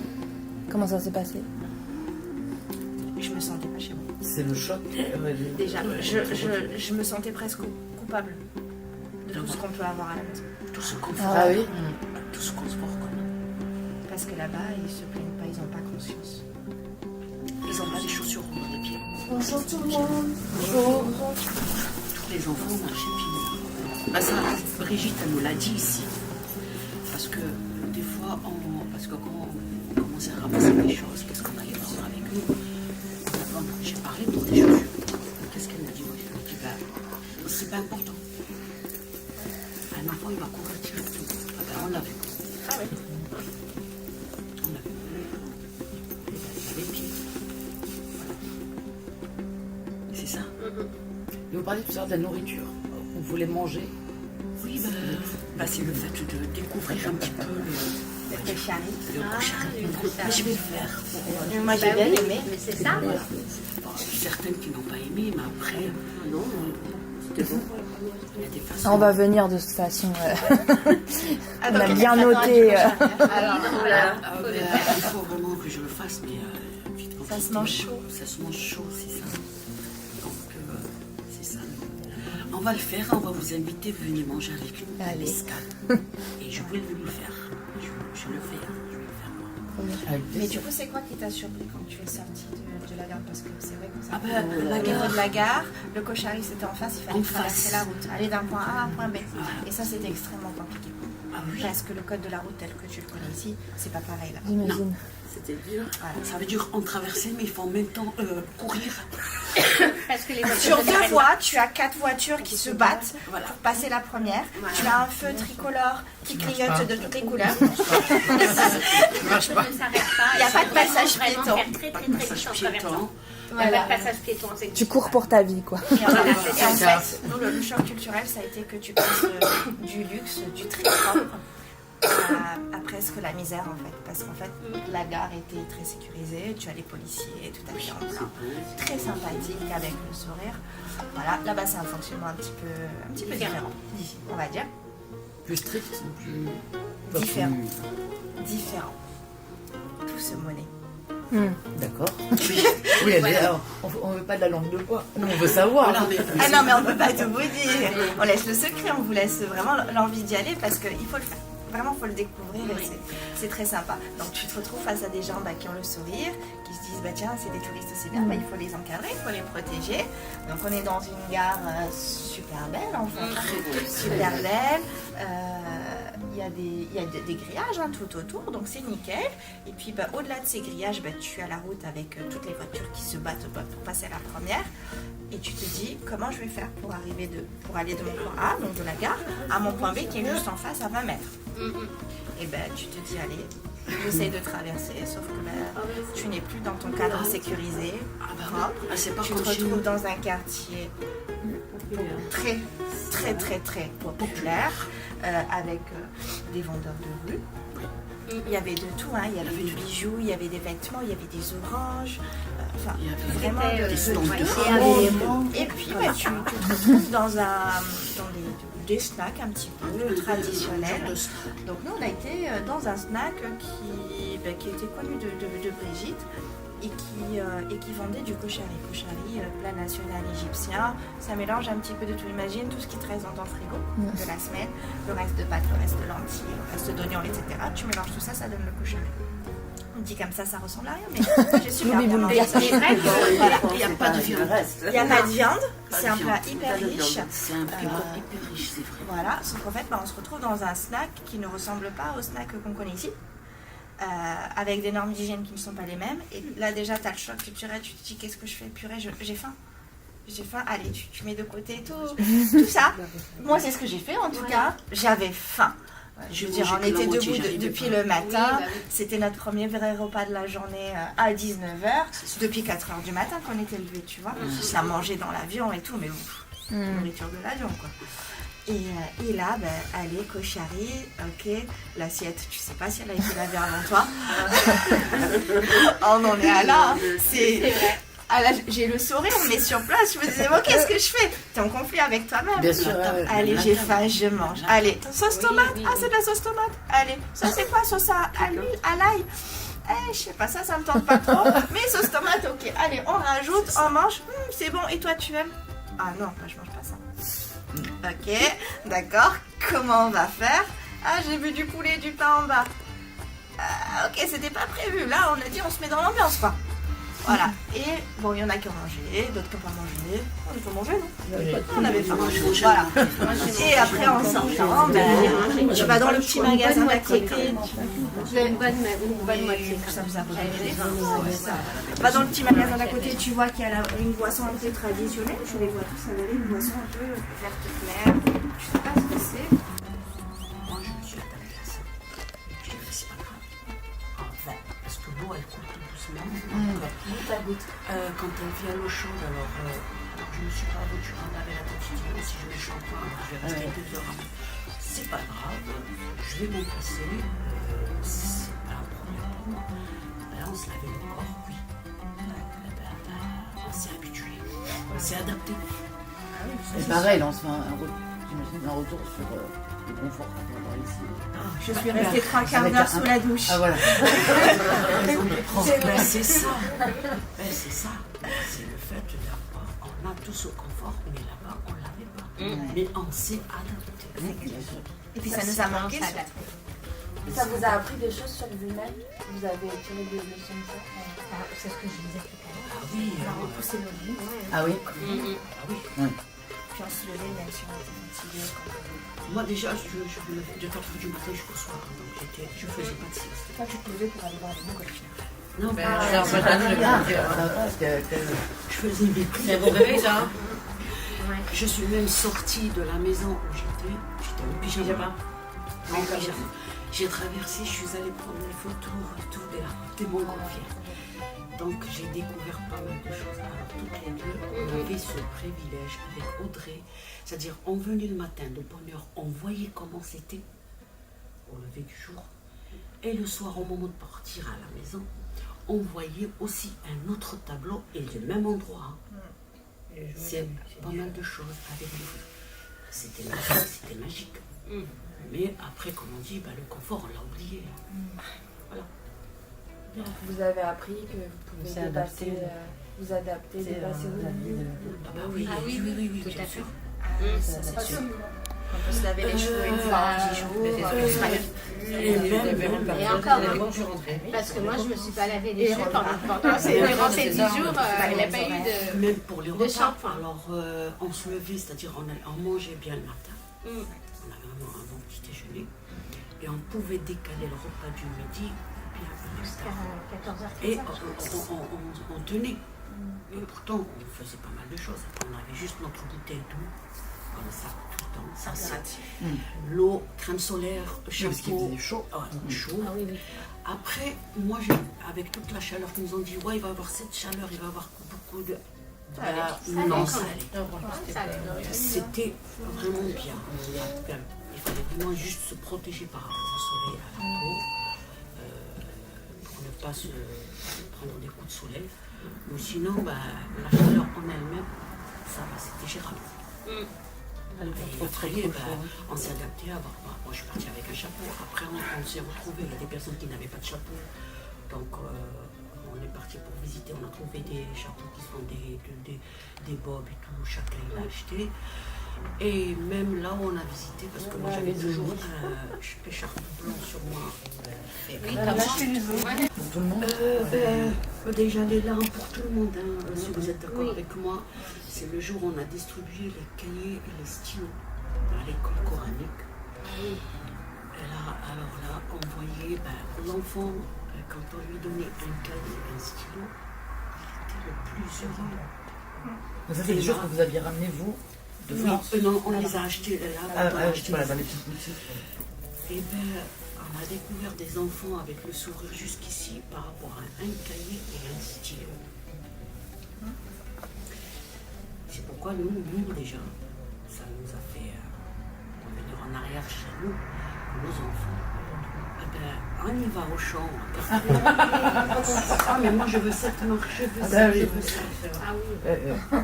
Comment ça s'est passé?
Je me sentais pas chez moi.
c'est le choc.
Déjà, je me sentais presque coupable de tout ce qu'on peut avoir à la maison.
Tout ce qu'on
Ah oui.
tout ce qu'on se voit comme
Parce que là-bas, ils se plaignent pas, ils n'ont pas conscience.
ils n'ont pas des chaussures au bout des pieds.
Bonjour tout le monde.
Tous les enfants marchaient pieds nus. Bah ça, Brigitte, elle nous l'a dit ici. Parce que des fois, parce que quand on commençait à ramasser des choses, qu'est-ce qu'on allait prendre avec nous? J'ai parlé pour des chaussures. Qu'est-ce qu'elle m'a dit? Moi, je lui ai dit, bah, c'est pas important. Un enfant, il va courir tirer tout. Ah ben, on l'a vu.
Ah oui.
On l'a vu. Il avait les pieds. Voilà. C'est ça.
Et vous parliez tout à l'heure de la nourriture. Vous voulez manger.
Oui, bah, c'est le fait de découvrir un petit peu le
Koshari.
koshari. Mais je vais le faire.
Moi, j'ai bien aimé.
Mais c'est ça.
Bon, certaines qui n'ont pas aimé, mais après, non, c'était bon. Il y a des façons.
On va venir de toute façon.
Ah,
On
donc,
a bien
ça doit
noté.
être du koshari.
Alors, voilà.
Ah,
Faut le
ben,
faire.
il faut vraiment que je le fasse, mais vite.
Ça se mange chaud.
Ça se mange chaud, c'est ça. Donc, c'est ça. On va le faire, on va vous inviter, venez manger avec nous.
Allez.
Escale. Et je vais le faire. Je le fais, je vais le faire moi.
Mais du coup, c'est quoi qui t'a surpris quand tu es sortie de la gare? Parce que c'est vrai qu'on
Ah
s'est
ben,
au niveau de la gare, le Koshari c'était en face, il fallait
En
traverser
face.
la route, aller d'un point A à un point B. Et ça, c'était extrêmement compliqué.
Ah oui,
Parce que le code de la route tel que tu le connais ici, c'est pas pareil là.
J'imagine.
c'était dur.
Voilà.
Ça veut dire en traverser, mais il faut en même temps courir.
Parce que les voitures
Sur
ne
deux
s'arrêtent
voies, tu as 4 voitures qui se battent
Voilà.
pour passer la première.
Voilà.
Tu as un feu tricolore qui clignote de toutes les couleurs.
pas. Ne s'arrête pas.
Il y a pas de passage
vraiment
piéton.
faire très très très
Passage
vite en
piéton.
traversant. Il n'y a pas de passage piéton. c'est-
Tu cours pour ta vie, quoi.
Et voilà,
c'est
et en
ça.
fait, nous, le choc culturel, ça a été que tu passes du luxe, du très propre, à presque la misère en fait. Parce qu'en fait, la gare était très sécurisée, tu as les policiers, tout habillé en blanc, très sympathique avec le sourire. Voilà, là-bas c'est un fonctionnement un petit peu différent, on va dire.
Plus strict, plus...
Différent. Différent. Tout se monnaie.
D'accord. Oui, elle est, alors, on veut pas de la langue de bois. Non, on veut savoir.
Voilà, mais-
Ah non, mais on ne peut pas tout vous dire. On laisse le secret, on vous laisse vraiment l'envie d'y aller parce qu'il faut le faire. Vraiment, il faut le découvrir et c'est très sympa. Donc, tu te retrouves face à des gens qui ont le sourire, qui se disent bah tiens, c'est des touristes, c'est bien, bah, il faut les encadrer, il faut les protéger. Donc, on est dans une gare super belle, en fait. Super belle. il y a des grillages tout autour, donc c'est nickel. Et puis au-delà de ces grillages, tu as la route avec toutes les voitures qui se battent pour passer à la première. Et tu te dis comment je vais faire pour aller de mon point A, donc de la gare, à mon point B qui est juste en face à 20 mètres. Et tu te dis allez, j'essaye de traverser, sauf que tu n'es plus dans ton cadre sécurisé, propre. Tu te retrouves dans un quartier très très très très populaire, avec des vendeurs de rue. Il y avait de tout, il y avait des bijoux, il y avait des vêtements, il y avait des oranges,
Il y avait
vraiment
des stands de
tout. Et puis tu te retrouves dans des snacks un petit peu traditionnels. Donc nous on a été dans un snack qui était connu de Brigitte et qui vendait du koshari. Koshari, plat national égyptien. Ça mélange un petit peu de tout. Imagine tout ce qui te reste dans ton frigo de la semaine, le reste de pâtes, le reste de lentilles, le reste d'oignons, etc. Tu mélanges tout ça, ça donne le koshari. On dit comme ça ressemble à rien, mais je suis super bien mangé.
Il n'y a pas de viande.
Il n'y a pas de viande, c'est un plat hyper riche.
C'est un plat hyper riche, c'est vrai.
Voilà, sauf qu'en fait, on se retrouve dans un snack qui ne ressemble pas au snack qu'on connaît ici. Avec des normes d'hygiène qui ne sont pas les mêmes. Et là, déjà, tu as le choc, tu te dis qu'est-ce que je fais? Purée, j'ai faim. J'ai faim. Allez, tu mets de côté tout ça. Moi, c'est ce que j'ai fait en tout cas. J'avais faim. Je veux dire, on était debout depuis le matin. C'était notre premier vrai repas de la journée à 19h. Depuis 4h du matin qu'on était levés, tu vois. On a mangé dans l'avion et tout, mais nourriture de l'avion, quoi. Et là, allez, koshari, ok, l'assiette, tu sais pas si elle a été lavée avant toi. On en est à là, c'est vrai. J'ai le sourire, mais sur place, je me disais, bon, qu'est-ce que je fais? T'es en conflit avec toi-même.
Bien sûr.
Allez, j'ai faim, je mange. Allez, sauce tomate, c'est de la sauce tomate. Allez, ça c'est quoi, sauce à l'huile, à l'ail? Je sais pas, ça me tente pas trop, mais sauce tomate, ok. Allez, on rajoute, on mange, c'est bon, et toi tu aimes? Ah non, moi je mange pas ça. Ok, d'accord, comment on va faire? Ah, j'ai vu du poulet, du pain en bas. Ok, c'était pas prévu, là on a dit on se met dans l'ambiance quoi. Voilà, et bon, il y en a qui ont mangé, d'autres qui n'ont pas mangé. On a pas mangé, non? On avait faim. Voilà. Et après, en sortant, tu vas dans le petit magasin d'à côté.
Une bonne moitié.
Ça vous a va dans le petit magasin d'à côté, tu vois qu'il y a une boisson un peu traditionnelle. Je les vois tous avaler une boisson un peu verte claire. Je sais pas ce que c'est.
Moi, je me suis adaptée à ça. Je dis, c'est pas grave. Enfin, parce que l'eau, elle coule tout doucement. Quand elle vient à l'eau chaude, alors je me suis pas aventurée à laver la quotidienne. Si je ne chante pas, je vais rester 2 heures. C'est pas grave, je vais m'en passer. C'est pas un problème pour moi. Là, on se lavait le corps, oui. On s'est habitué, on s'est adapté.
C'est pareil, là, on se fait un retour sur le confort qu'on va ici.
Je suis restée 3 quarts d'heure sous la douche.
Ah voilà.
C'est ça. C'est ça. C'est le fait d'avoir. On a tous au confort, mais là-bas, on ne l'avait pas. Mais on s'est adapté.
Et puis ça nous a manqué.
Ça vous a appris des choses sur vous-même? Vous avez tiré des leçons de ça?
C'est ce que je disais tout à l'heure.
Ah oui.
On a repoussé nos limites.
Ah oui.
Ah oui.
Puis on se levait même si on était fatigué.
Moi déjà, je me levais de 4h du matin jusqu'au soir. Donc je faisais pas de sieste.
Toi, tu te levais pour aller voir les bons cochons.
Non, je faisais mes prières.
C'est un bon réveil, ça, hein?
Je suis même sortie de la maison où j'étais en pyjama. En pyjama. J'ai traversé, je suis allée prendre les photos, retour de Montgolfière. Donc j'ai découvert pas mal de choses. Alors toutes les deux, on avait ce privilège avec Audrey. C'est-à-dire, on venait le matin de bonne heure, on voyait comment c'était au lever du jour. Et le soir, au moment de partir à la maison, on voyait aussi un autre tableau et le même endroit. C'est pas mal de choses avec les photos. C'était magique. Mais après, comme on dit, le confort, on l'a oublié. Voilà.
Vous avez appris que vous pouvez dépasser, vous adapter, dépasser vos limites.
Oui,
tout à fait.
Ça, c'est sûr.
On peut se laver les cheveux une fois en 10 jours.
Et encore, parce que moi je me suis pas lavé les cheveux pendant ces 10 jours, il n'y a pas eu de.
Même pour les repas,
shampoing.
alors on se levait, c'est-à-dire on mangeait bien le matin. On avait vraiment un bon petit déjeuner. Et on pouvait décaler le repas du midi bien plus tard.
Jusqu'à 14h.
Et on tenait. Et pourtant, on faisait pas mal de choses. On avait juste notre bouteille d'eau, comme ça, tout le temps. Ça, c'est l'eau, crème solaire,
Parce qu'il
shampoo.
faisait chaud.
Chaud.
Ah oui, oui.
Après, moi, avec toute la chaleur qu'ils nous ont dit, ouais, il va y avoir cette chaleur, il va y avoir beaucoup de...
Ça allait
non,
quand
ça
même.
allait.
Ça allait.
C'était vraiment bien. Il fallait vraiment juste se protéger par rapport au soleil, à la peau, pour ne pas se prendre des coups de soleil. Ou sinon, la chaleur en elle-même, ça va, c'était gérable. Et après, on s'est adapté à avoir. Moi, je suis partie avec un chapeau. Après, on s'est retrouvés. Il y a des personnes qui n'avaient pas de chapeau. Donc, on est parti pour visiter. On a trouvé des chapeaux qui sont des bobs et tout. Chacun l'a acheté. Et même là où on a visité, parce que moi j'avais toujours un écharpe blanc sur moi.
Pour tout le monde.
Déjà les larmes pour tout le monde, si vous êtes d'accord avec moi. C'est le jour où on a distribué les cahiers et les stylos à l'école coranique. Et là, alors là, on voyait l'enfant, quand on lui donnait un cahier et un stylo, il était le plus heureux.
Ça fait des jours que vous aviez ramené, vous, de France.
Non, on les a achetés là.
Voilà, dans les petites boutiques.
Et on a découvert des enfants avec le sourire jusqu'ici par rapport à un cahier et un stylo. C'est pourquoi nous déjà, ça nous a fait revenir en arrière chez nous, nos enfants. On y va au champ. Ah, mais moi je veux cette marque, je veux ça, je veux ça.
Ah oui.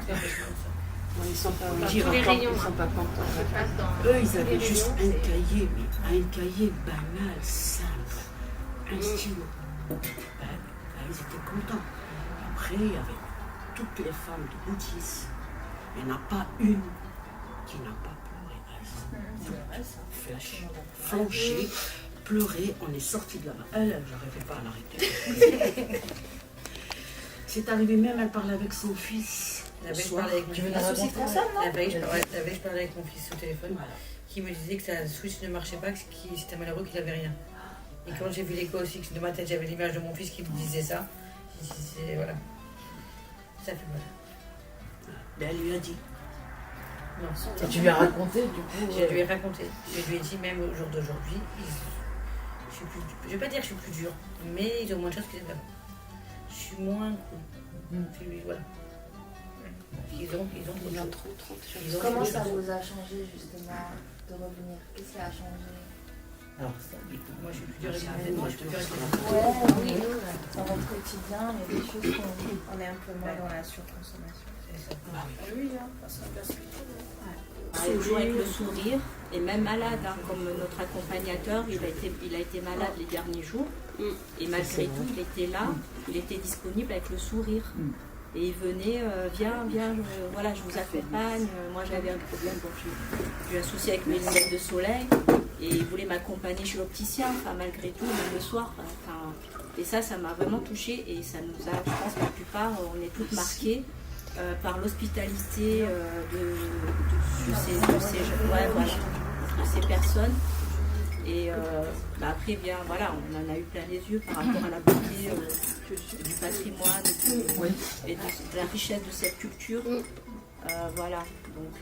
Ils sont pas,
Dans tous les rayons.
ils sont pas contents.
Je passe dans
Eux, ils
tous
avaient
les
juste
rayons,
un
c'est-
cahier, mais un cahier banal, simple, un stylo. Ils étaient contents. Après, il y avait toutes les femmes de Boutis. Il n'y en a pas une qui n'a pas pleuré. Flash, flanché, pleurer. On est sorti de là-bas. Elle, j'arrivais pas à l'arrêter. C'est arrivé même, elle parlait avec son fils.
La veille, je
soir.
parlais avec mon
Tu veux
fils.
nous raconter
La veille, je parlais avec mon fils au téléphone qui me disait que sa Switch ne marchait pas, que c'était malheureux, qu'il n'avait rien. Et quand j'ai vu l'écho aussi, que de ma tête j'avais l'image de mon fils qui me disait ça, j'ai dit, voilà. Ça fait mal.
Mais elle lui a dit.
Non,
Et tu lui as raconté, du coup.
je lui ai raconté. Je lui ai dit, même au jour d'aujourd'hui, je vais pas dire que je suis plus dure, mais ils ont moins de choses que les hommes. Je suis moins cool. Voilà. Ils ont trop de choses. Ils ont
Comment
trop de
ça
choses.
vous a changé justement de revenir? Qu'est-ce qui a changé?
Alors, ça, du coup.
Moi, je suis plus dure avec les hommes. Moi, je suis plus dure avec les hommes.
Ouais, oui, dans votre quotidien, il y a des choses qu'on...
On est un peu moins dans la surconsommation.
C'est ça.
Toujours avec le sourire, et même malade, comme notre accompagnateur, il a été malade les derniers jours, et malgré tout, il était là, il était disponible avec le sourire. Et il venait, viens, voilà, je vous accompagne. Moi, j'avais un problème, bon, j'ai eu un souci avec mes lunettes de soleil, et il voulait m'accompagner chez l'opticien, enfin, malgré tout, même le soir. Enfin, et ça m'a vraiment touchée, et ça nous a, je pense, la plupart, on est toutes marquées par l'hospitalité de ces personnes. Et après, bien, voilà, on en a eu plein les yeux par rapport à la beauté du patrimoine et de la richesse de cette culture. Voilà, donc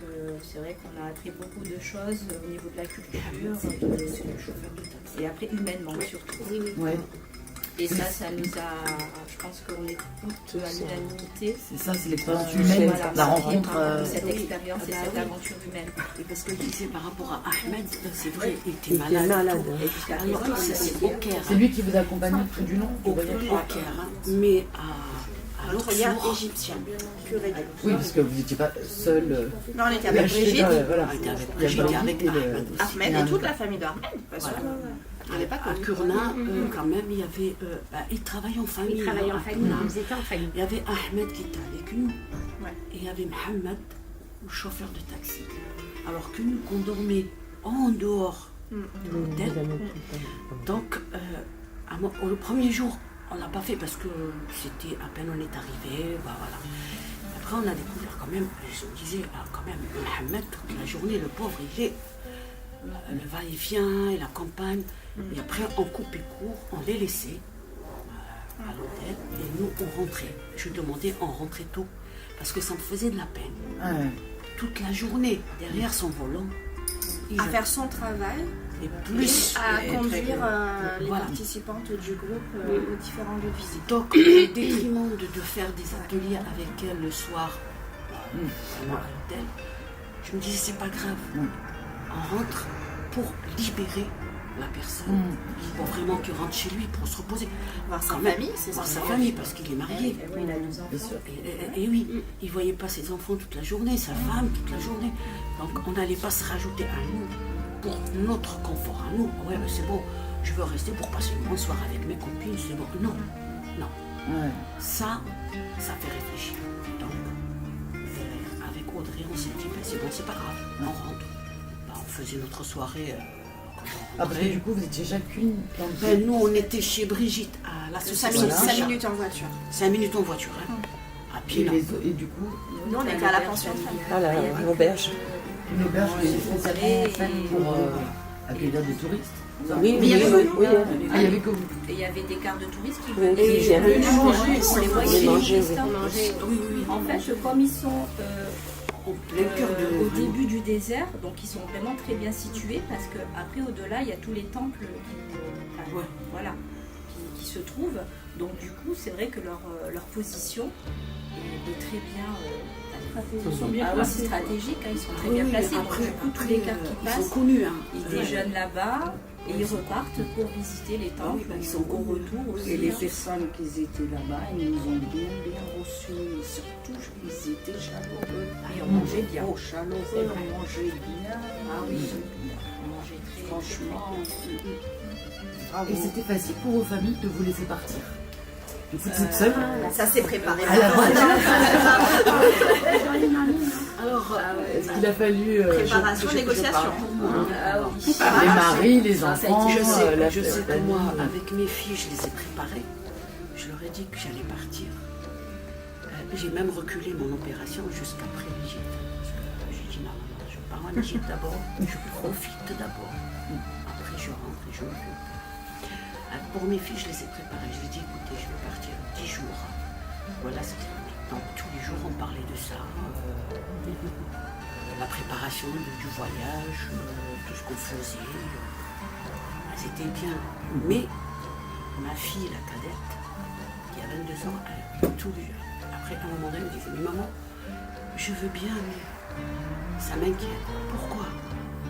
c'est vrai qu'on a appris beaucoup de choses au niveau de la culture et après humainement surtout.
Ouais.
Et ça nous a, je pense qu'on est toutes à l'unanimité.
C'est ça, c'est l'expérience humaine,
Voilà,
la rencontre.
cette expérience et cette aventure humaine.
Et parce que tu sais, par rapport à Ahmed, c'est vrai, il était malade.
Et jusqu'à
Alors,
présent,
ça, c'est au Caire.
C'est lui qui vous accompagne tout du long
Au
du voyage.
Caire, mais à
L'autrière
Luxor,
égyptien, purée de
Oui, parce que vous n'étiez pas seul.
Non, on était avec Brigitte,
Voilà.
on était avec
Il y a
Brigitte et
Brigitte
avec
et le-
Ahmed aussi.
Ahmed et toute la famille d'Ahmed. Parce que,
À Kurna, quand même, il y avait. Ils travaillaient en famille.
Ils travaillaient en
à
famille,
Kurna.
ils étaient en famille.
Il y avait Ahmed qui était avec nous.
Ouais.
Et il y avait Mohamed, le chauffeur de taxi. Alors que nous, qu'on dormait en dehors de l'hôtel. Donc, le premier jour, on ne l'a pas fait parce que c'était à peine on est arrivé. Voilà. Après, on a découvert quand même, je me disais, quand même, Mohamed, toute la journée, le pauvre, il est le va-et-vient, il accompagne. Et après, on coupait court, on les laissait à l'hôtel et nous, on rentrait. Je demandais, on rentrait tôt parce que ça me faisait de la peine.
Ouais.
Toute la journée, derrière son volant.
À faire son travail
Et plus.
à
et
conduire les
Voilà.
participantes du groupe aux différents lieux de visite.
Donc, au détriment de faire des ateliers avec elle le soir, vraiment à l'hôtel, je me disais, c'est pas grave. On rentre pour libérer la personne, pour vraiment qu'il rentre chez lui, pour se reposer.
Voir sa
Quand même,
famille, c'est
voir
ça.
sa famille, parce qu'il est marié.
Il a 2 enfants.
Bien sûr.
Et oui, il ne voyait pas ses enfants toute la journée, sa femme toute la journée. Donc on n'allait pas se rajouter à nous pour notre confort à nous. Ouais, mais c'est bon, je veux rester pour passer une bonne soirée avec mes copines, c'est bon. Non, non.
Ouais.
Ça fait réfléchir. Donc, avec Audrey, on s'est dit, ben, c'est bon, c'est pas grave, on rentre. Ben, on faisait notre soirée. Quand on
Ah, parce que
rentrait.
du coup, vous étiez chacune plantée.
Ben, nous, on était chez Brigitte à
5
l'association.
minutes,
Voilà.
5 minutes en voiture.
5 minutes en voiture, hein. À pied, là.
Et du coup,
Nous, on était à la pension de famille.
Ah là,
l'auberge.
une auberge
savez,
pour accueillir des touristes.
Oui,
Mais il y avait que nous.
oui.
Ah, il y avait que vous.
Et il y avait des quarts de touristes qui
Oui,
venaient.
qui viennent.
On les voyait.
Les manger, oui.
On mangeait.
Oui, oui, oui.
En fait, comme ils sont
En plein cœur de.
au début du désert, donc ils sont vraiment très bien situés parce que après au-delà il y a tous les temples
Ouais.
voilà, qui se trouvent. Donc du coup c'est vrai que leur position est très bien.
Ils sont bien
Ah ouais, c'est
placés.
stratégique, hein, ils sont très
Oui,
bien
oui,
placés. Donc
après,
du coup tous les quarts qui
ils sont
passent,
connus, hein.
ils déjeunent là-bas et ils repartent pour visiter les temples.
bah, ils sont
au
connus.
retour aussi.
Et les
hein.
personnes qui étaient là-bas, ils nous ont bien reçus. Et surtout, ils étaient chaleureux.
Et on mangeait bien.
Oh, chaleureux, on mangeait bien.
Ah oui, on mangeait très
Franchement.
Et c'était facile pour vos familles de vous laisser partir. Du coup, toute seule.
Ça s'est préparé.
À la
Alors,
Est-ce qu'il a fallu
Préparation, négociation.
Ah oui.
les maris, les
Ça a été-
enfants,
je sais, je
la
sais que
famille,
moi, avec mes filles, je les ai préparées. Je leur ai dit que j'allais partir. J'ai même reculé mon opération jusqu'après l'Égypte. Parce que j'ai dit non, je pars en Égypte d'abord, je profite d'abord. Après, je rentre et je m'occupe. Pour mes filles, je les ai préparées. Je les ai dit, écoutez, je vais partir 10 jours. Voilà ce qu'il en est. Donc, tous les jours, on parlait de ça. La préparation du voyage, tout ce qu'on faisait. C'était bien. Mais ma fille, la cadette, qui a 22 ans, elle, tous les jours. Après, à un moment donné, elle me disait, mais maman, je veux bien, mais ça m'inquiète. Pourquoi?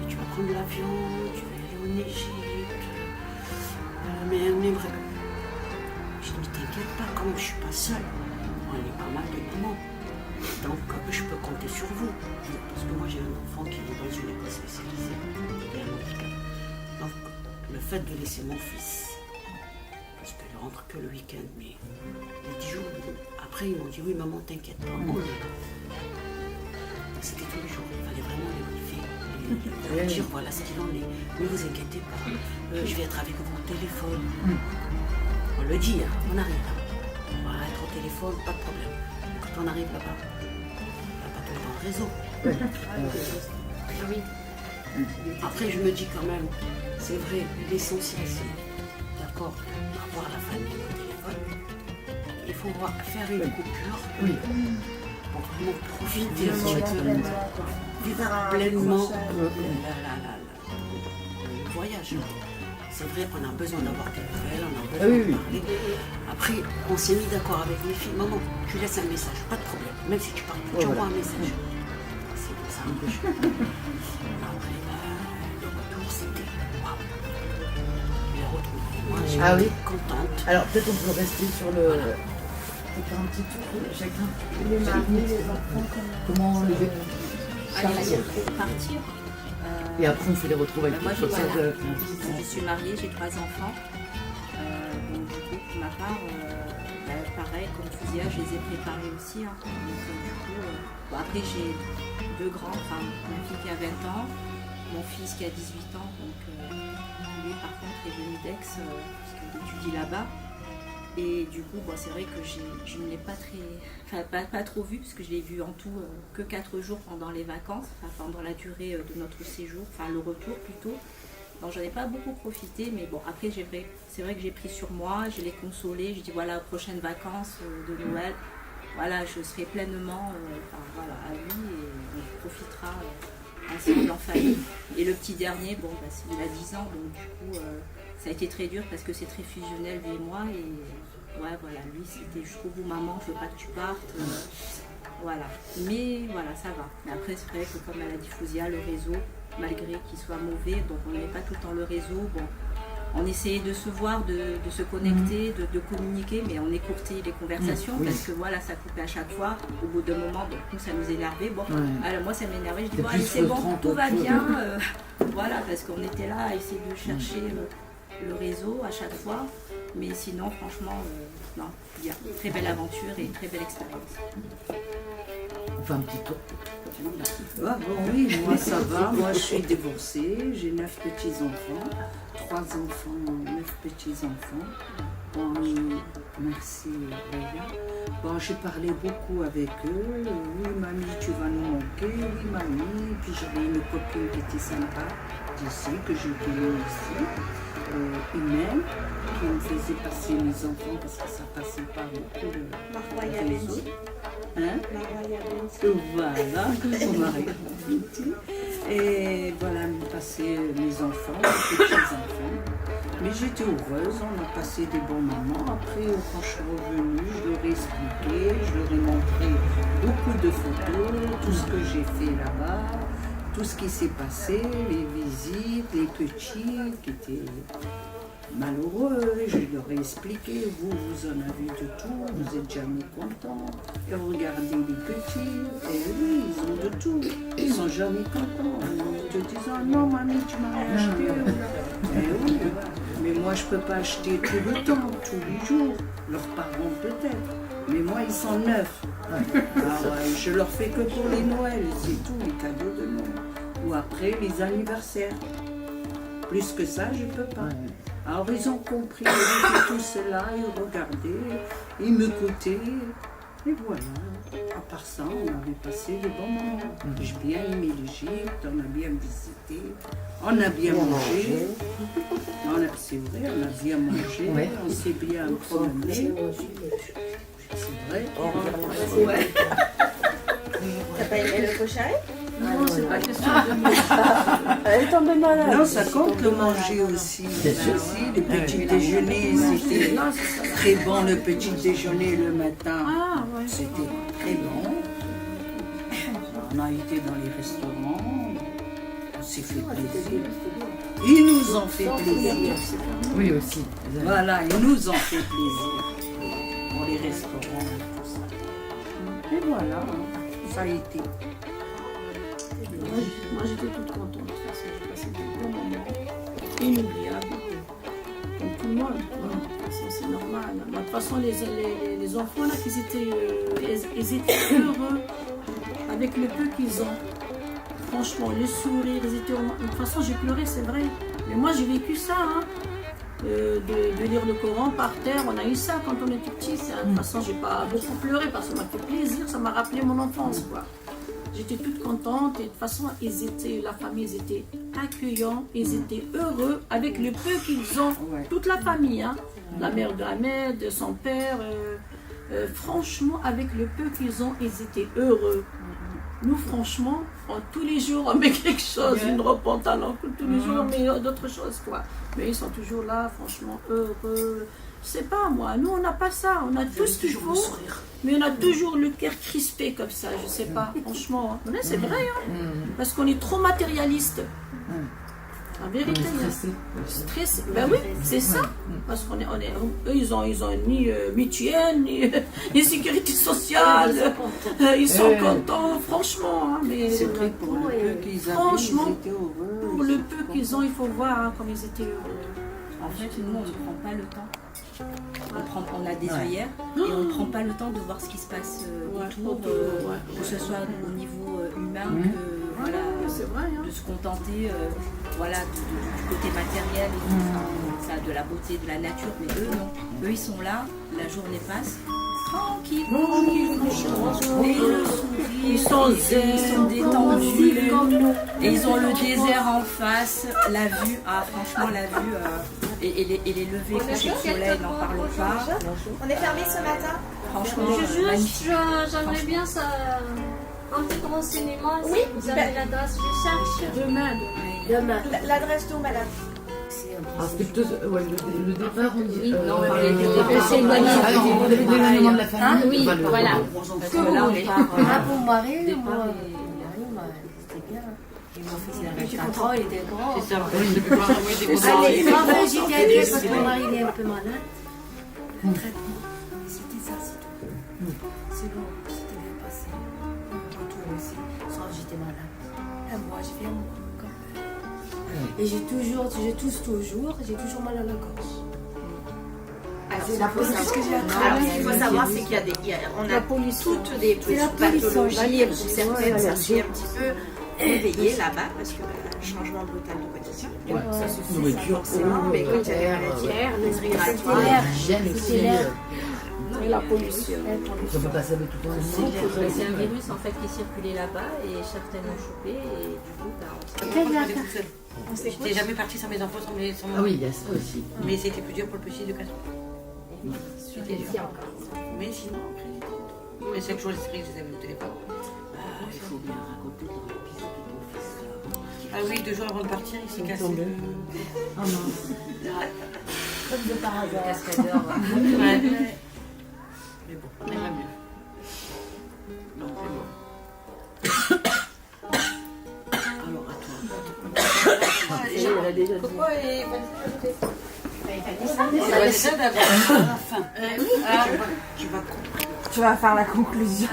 Mais tu vas prendre l'avion, tu vas aller en Égypte. Mais elle m'aimerait. Je dis, mais t'inquiète pas, quand même, je suis pas seule. On est pas mal de mamans. Donc, je peux compter sur vous. Parce que moi, j'ai un enfant qui est dans une école spécialisée. Il a un handicap. Donc, le fait de laisser mon fils, parce qu'il ne rentre que le week-end, mais les 10 jours, après, ils m'ont dit, oui, maman, t'inquiète pas, on est là. C'était tous les jours. Il fallait vraiment les briefer, leur dire, voilà ce qu'il en est. Ne vous inquiétez pas. Je vais être avec vous au téléphone. On le dit, hein, on arrive là. On va être au téléphone, pas de problème. Et quand on arrive là-bas, on n'a pas tout le temps de réseau.
Ah oui.
Après, je me dis quand même, c'est vrai, l'essentiel, c'est d'accord, avoir la famille au téléphone. Il faut faire une coupure pour vraiment profiter un petit peu, vivre pleinement le voyage. C'est vrai qu'on a besoin d'avoir des nouvelles, on a besoin de parler. Après, on s'est mis d'accord avec mes filles. Maman, tu laisses un message, pas de problème. Même si tu parles plus, tu envoies un message. C'est comme ça. Après, le retour, c'était waouh. Les retrouver. Moi, j'étais contente.
Alors, peut-être on peut rester sur le. On peut faire un petit tour chacun.
Les maris, les enfants,
Comment le
Partir.
Et après, on fait les retrouvailles.
Moi,
Comme ça,
voilà. Je suis mariée, j'ai 3 enfants. Donc, du coup, pour ma part, pareil, comme tu disais, je les ai préparés aussi. Hein. Donc, du coup, bon, après, j'ai 2 grands, enfin, ma fille qui a 20 ans, mon fils qui a 18 ans. Donc, lui, par contre, est venu d'Aix, parce qu'il étudie là-bas. Et du coup, bon, c'est vrai que je ne l'ai pas pas trop vu, parce que je l'ai vu en tout que 4 jours pendant les vacances, enfin, pendant la durée de notre séjour, enfin le retour plutôt. Donc j'en ai pas beaucoup profité, mais bon, après c'est vrai que j'ai pris sur moi, je l'ai consolé, je dis voilà, aux prochaines vacances de Noël, voilà, je serai pleinement voilà, à lui et on profitera ensemble en famille. Et le petit dernier, bon, bah, il a 10 ans, donc du coup, ça a été très dur parce que c'est très fusionnel, lui et moi, et ouais, voilà, lui c'était jusqu'au bout, maman, je veux pas que tu partes. Voilà, mais voilà, ça va. Mais après, c'est vrai que comme elle a dit Fouzia, le réseau, malgré qu'il soit mauvais, donc on n'avait pas tout le temps le réseau. Bon, on essayait de se voir, de se connecter, de communiquer, mais on écourtait les conversations parce que voilà, ça coupait à chaque fois. Au bout d'un moment, donc nous, ça nous énervait. Bon, alors moi, ça m'énervait. Je dis bon, allez, c'est bon, tout va bien. Voilà, parce qu'on était là à essayer de chercher le réseau à chaque fois. Mais sinon, franchement, non, bien. Très belle aventure et très belle expérience.
On fait un petit tour.
Ah bon, oui, moi ça va. Moi je suis divorcée, j'ai 9 petits-enfants, 3 enfants, 9 petits-enfants. Bon, merci Léa. Bon, j'ai parlé beaucoup avec eux. Oui, mamie, tu vas nous manquer. Oui, mamie. Puis j'avais une copine qui était sympa d'ici, que j'ai connue ici. Humaine, qui me faisait passer mes enfants parce que ça passait pas beaucoup de réseau. Hein? Voilà, mon mari. Et voilà, me passer mes enfants, mes petits-enfants. Mais j'étais heureuse, on a passé des bons moments. Après, quand je suis revenue, je leur ai expliqué, je leur ai montré beaucoup de photos, tout ce que j'ai fait là-bas, tout ce qui s'est passé, les visites, les petits qui étaient malheureux. Je leur ai expliqué, vous en avez de tout, vous êtes jamais contents. Et regardez les petits, et oui, ils ont de tout. Ils sont jamais contents. Ils te disent, oh, non, mamie, tu m'as rien acheté. Et oui, mais moi, je ne peux pas acheter tout le temps, tous les jours. Leurs parents peut-être. Mais moi, ils sont 9. Alors, je leur fais que pour les Noëls, c'est tout, les cadeaux de Noël. Ou après, les anniversaires. Plus que ça, je ne peux pas. Alors ils ont compris, ils étaient tous là, ils regardaient, ils m'écoutaient. Et voilà, à part ça, on avait passé de bons moments. J'ai bien aimé l'Égypte, on a bien visité, on a bien mangé. C'est vrai, on a bien mangé, on s'est bien promené. C'est vrai.
Ouais. T'as pas aimé le cochon?
Non, c'est pas question de
Elle est tombée malade.
Non, ça compte le manger aussi. Aussi, le petit déjeuner, c'était très bon, le petit déjeuner le matin. C'était très bon. On a été dans les restaurants, on s'est fait plaisir. Ils nous ont fait plaisir.
Oui, aussi.
Voilà, ils nous ont fait plaisir. Pour les restaurants et tout ça. Et voilà, ça a été.
Moi j'étais toute contente parce que j'ai passé des bons moments inoubliables. Comme tout le monde, c'est normal. De toute façon, les enfants là, ils étaient heureux avec le peu qu'ils ont. Franchement, le sourire, ils étaient. De toute façon, j'ai pleuré, c'est vrai. Mais moi j'ai vécu ça. Hein. De lire le Coran par terre, on a eu ça quand on était petit. De toute façon, j'ai pas beaucoup pleuré parce que ça m'a fait plaisir, ça m'a rappelé mon enfance, quoi. J'étais toute contente et de toute façon, la famille, ils étaient accueillants, ils étaient heureux avec le peu qu'ils ont, toute la famille, hein. La mère d'Ahmed, son père, franchement, avec le peu qu'ils ont, ils étaient heureux. Nous, franchement, tous les jours, on met quelque chose, une robe pantalon, tous les jours, on met d'autres choses, quoi. Mais ils sont toujours là, franchement, heureux. Je sais pas, moi, nous, on n'a pas ça, on a tout ce qu'il faut, mais on a toujours le cœur crispé comme ça, je sais pas, franchement. Hein. C'est vrai, hein, parce qu'on est trop matérialiste. En vérité, stressé. Ben oui, c'est ça. Parce qu'on eux, ils ont ni mutuelle, ni sécurité sociale. Ils sont contents, franchement. Hein, mais
c'est vrai pour le peu qu'ils avaient,
franchement,
ils étaient heureux.
Pour le peu qu'ils ont, il faut voir hein, comme ils étaient heureux.
En fait, nous, on ne prend pas le temps. On a des œillères et on ne prend pas le temps de voir ce qui se passe autour, que ce soit au niveau humain, que, voilà,
vrai, hein.
de se contenter voilà, du côté matériel, et ça, de la beauté, de la nature. Mais eux, non. Eux, ils sont là, la journée passe,
tranquille. Ils sont zen, ils sont détendus. Et ils ont le désert en face. La vue, franchement, la vue. Et les levées couchers de soleil, n'en parlons pas.
On est fermé ce matin.
Franchement,
Juste, j'aimerais bien ça. Un petit renseignement.
Oui,
Vous avez l'adresse, je cherche.
Demain.
L'adresse d'où, madame?
Ah, c'était plutôt le départ, on dit.
Non, mais
c'est une bonne idée.
Ah, vous avez donné le nom de la famille?
Oui,
Enfin, le-
voilà.
Parce que là, on part.
Pour Marie,
Départ,
moi.
c'était bien. Et mon fils, il avait 4 ans, il était grand.
C'est ça, oui, depuis pas envoyer des gros
Allez,
doigts.
moi, j'y viens parce que mon mari il est un peu malade.
Le traitement, c'était ça, c'est tout. C'est bon, c'était bien passé. Retour aussi, sauf j'étais malade. Un mois, je viens quand même. Et je tousse toujours, j'ai toujours mal à la gorge.
Alors, ce qu'il faut savoir, c'est qu'on a toutes des petites pathologies pour certaines, ça suit un petit peu éveillé là-bas, parce que changement brutal de quotidien.
Ouais, ça suffit. Nourriture,
Mais quand il y a des maladies respiratoires,
hygiène aussi.
Et la pollution.
Ça peut passer avec tout le monde.
C'est un virus en fait qui circulait là-bas et certains l'ont chopé et du coup
On j'étais jamais partie sans mes enfants, sans
Ah oui, il y a ça aussi.
Mais c'était plus dur pour le petit de 4 ans. C'était dur. Mais sinon, après, mais chaque jour, je les avais au téléphone.
Il faut bien raconter dans l'épisode de ton fils.
Ah oui, 2 jours avant de partir, il s'est cassé.
Oh non.
comme de par hasard. Cascadeur.
Ouais. Mais bon, on ira mieux. Non, c'est bon.
Alors à toi.
Elle a déjà dit. Pourquoi
Tu vas faire la conclusion.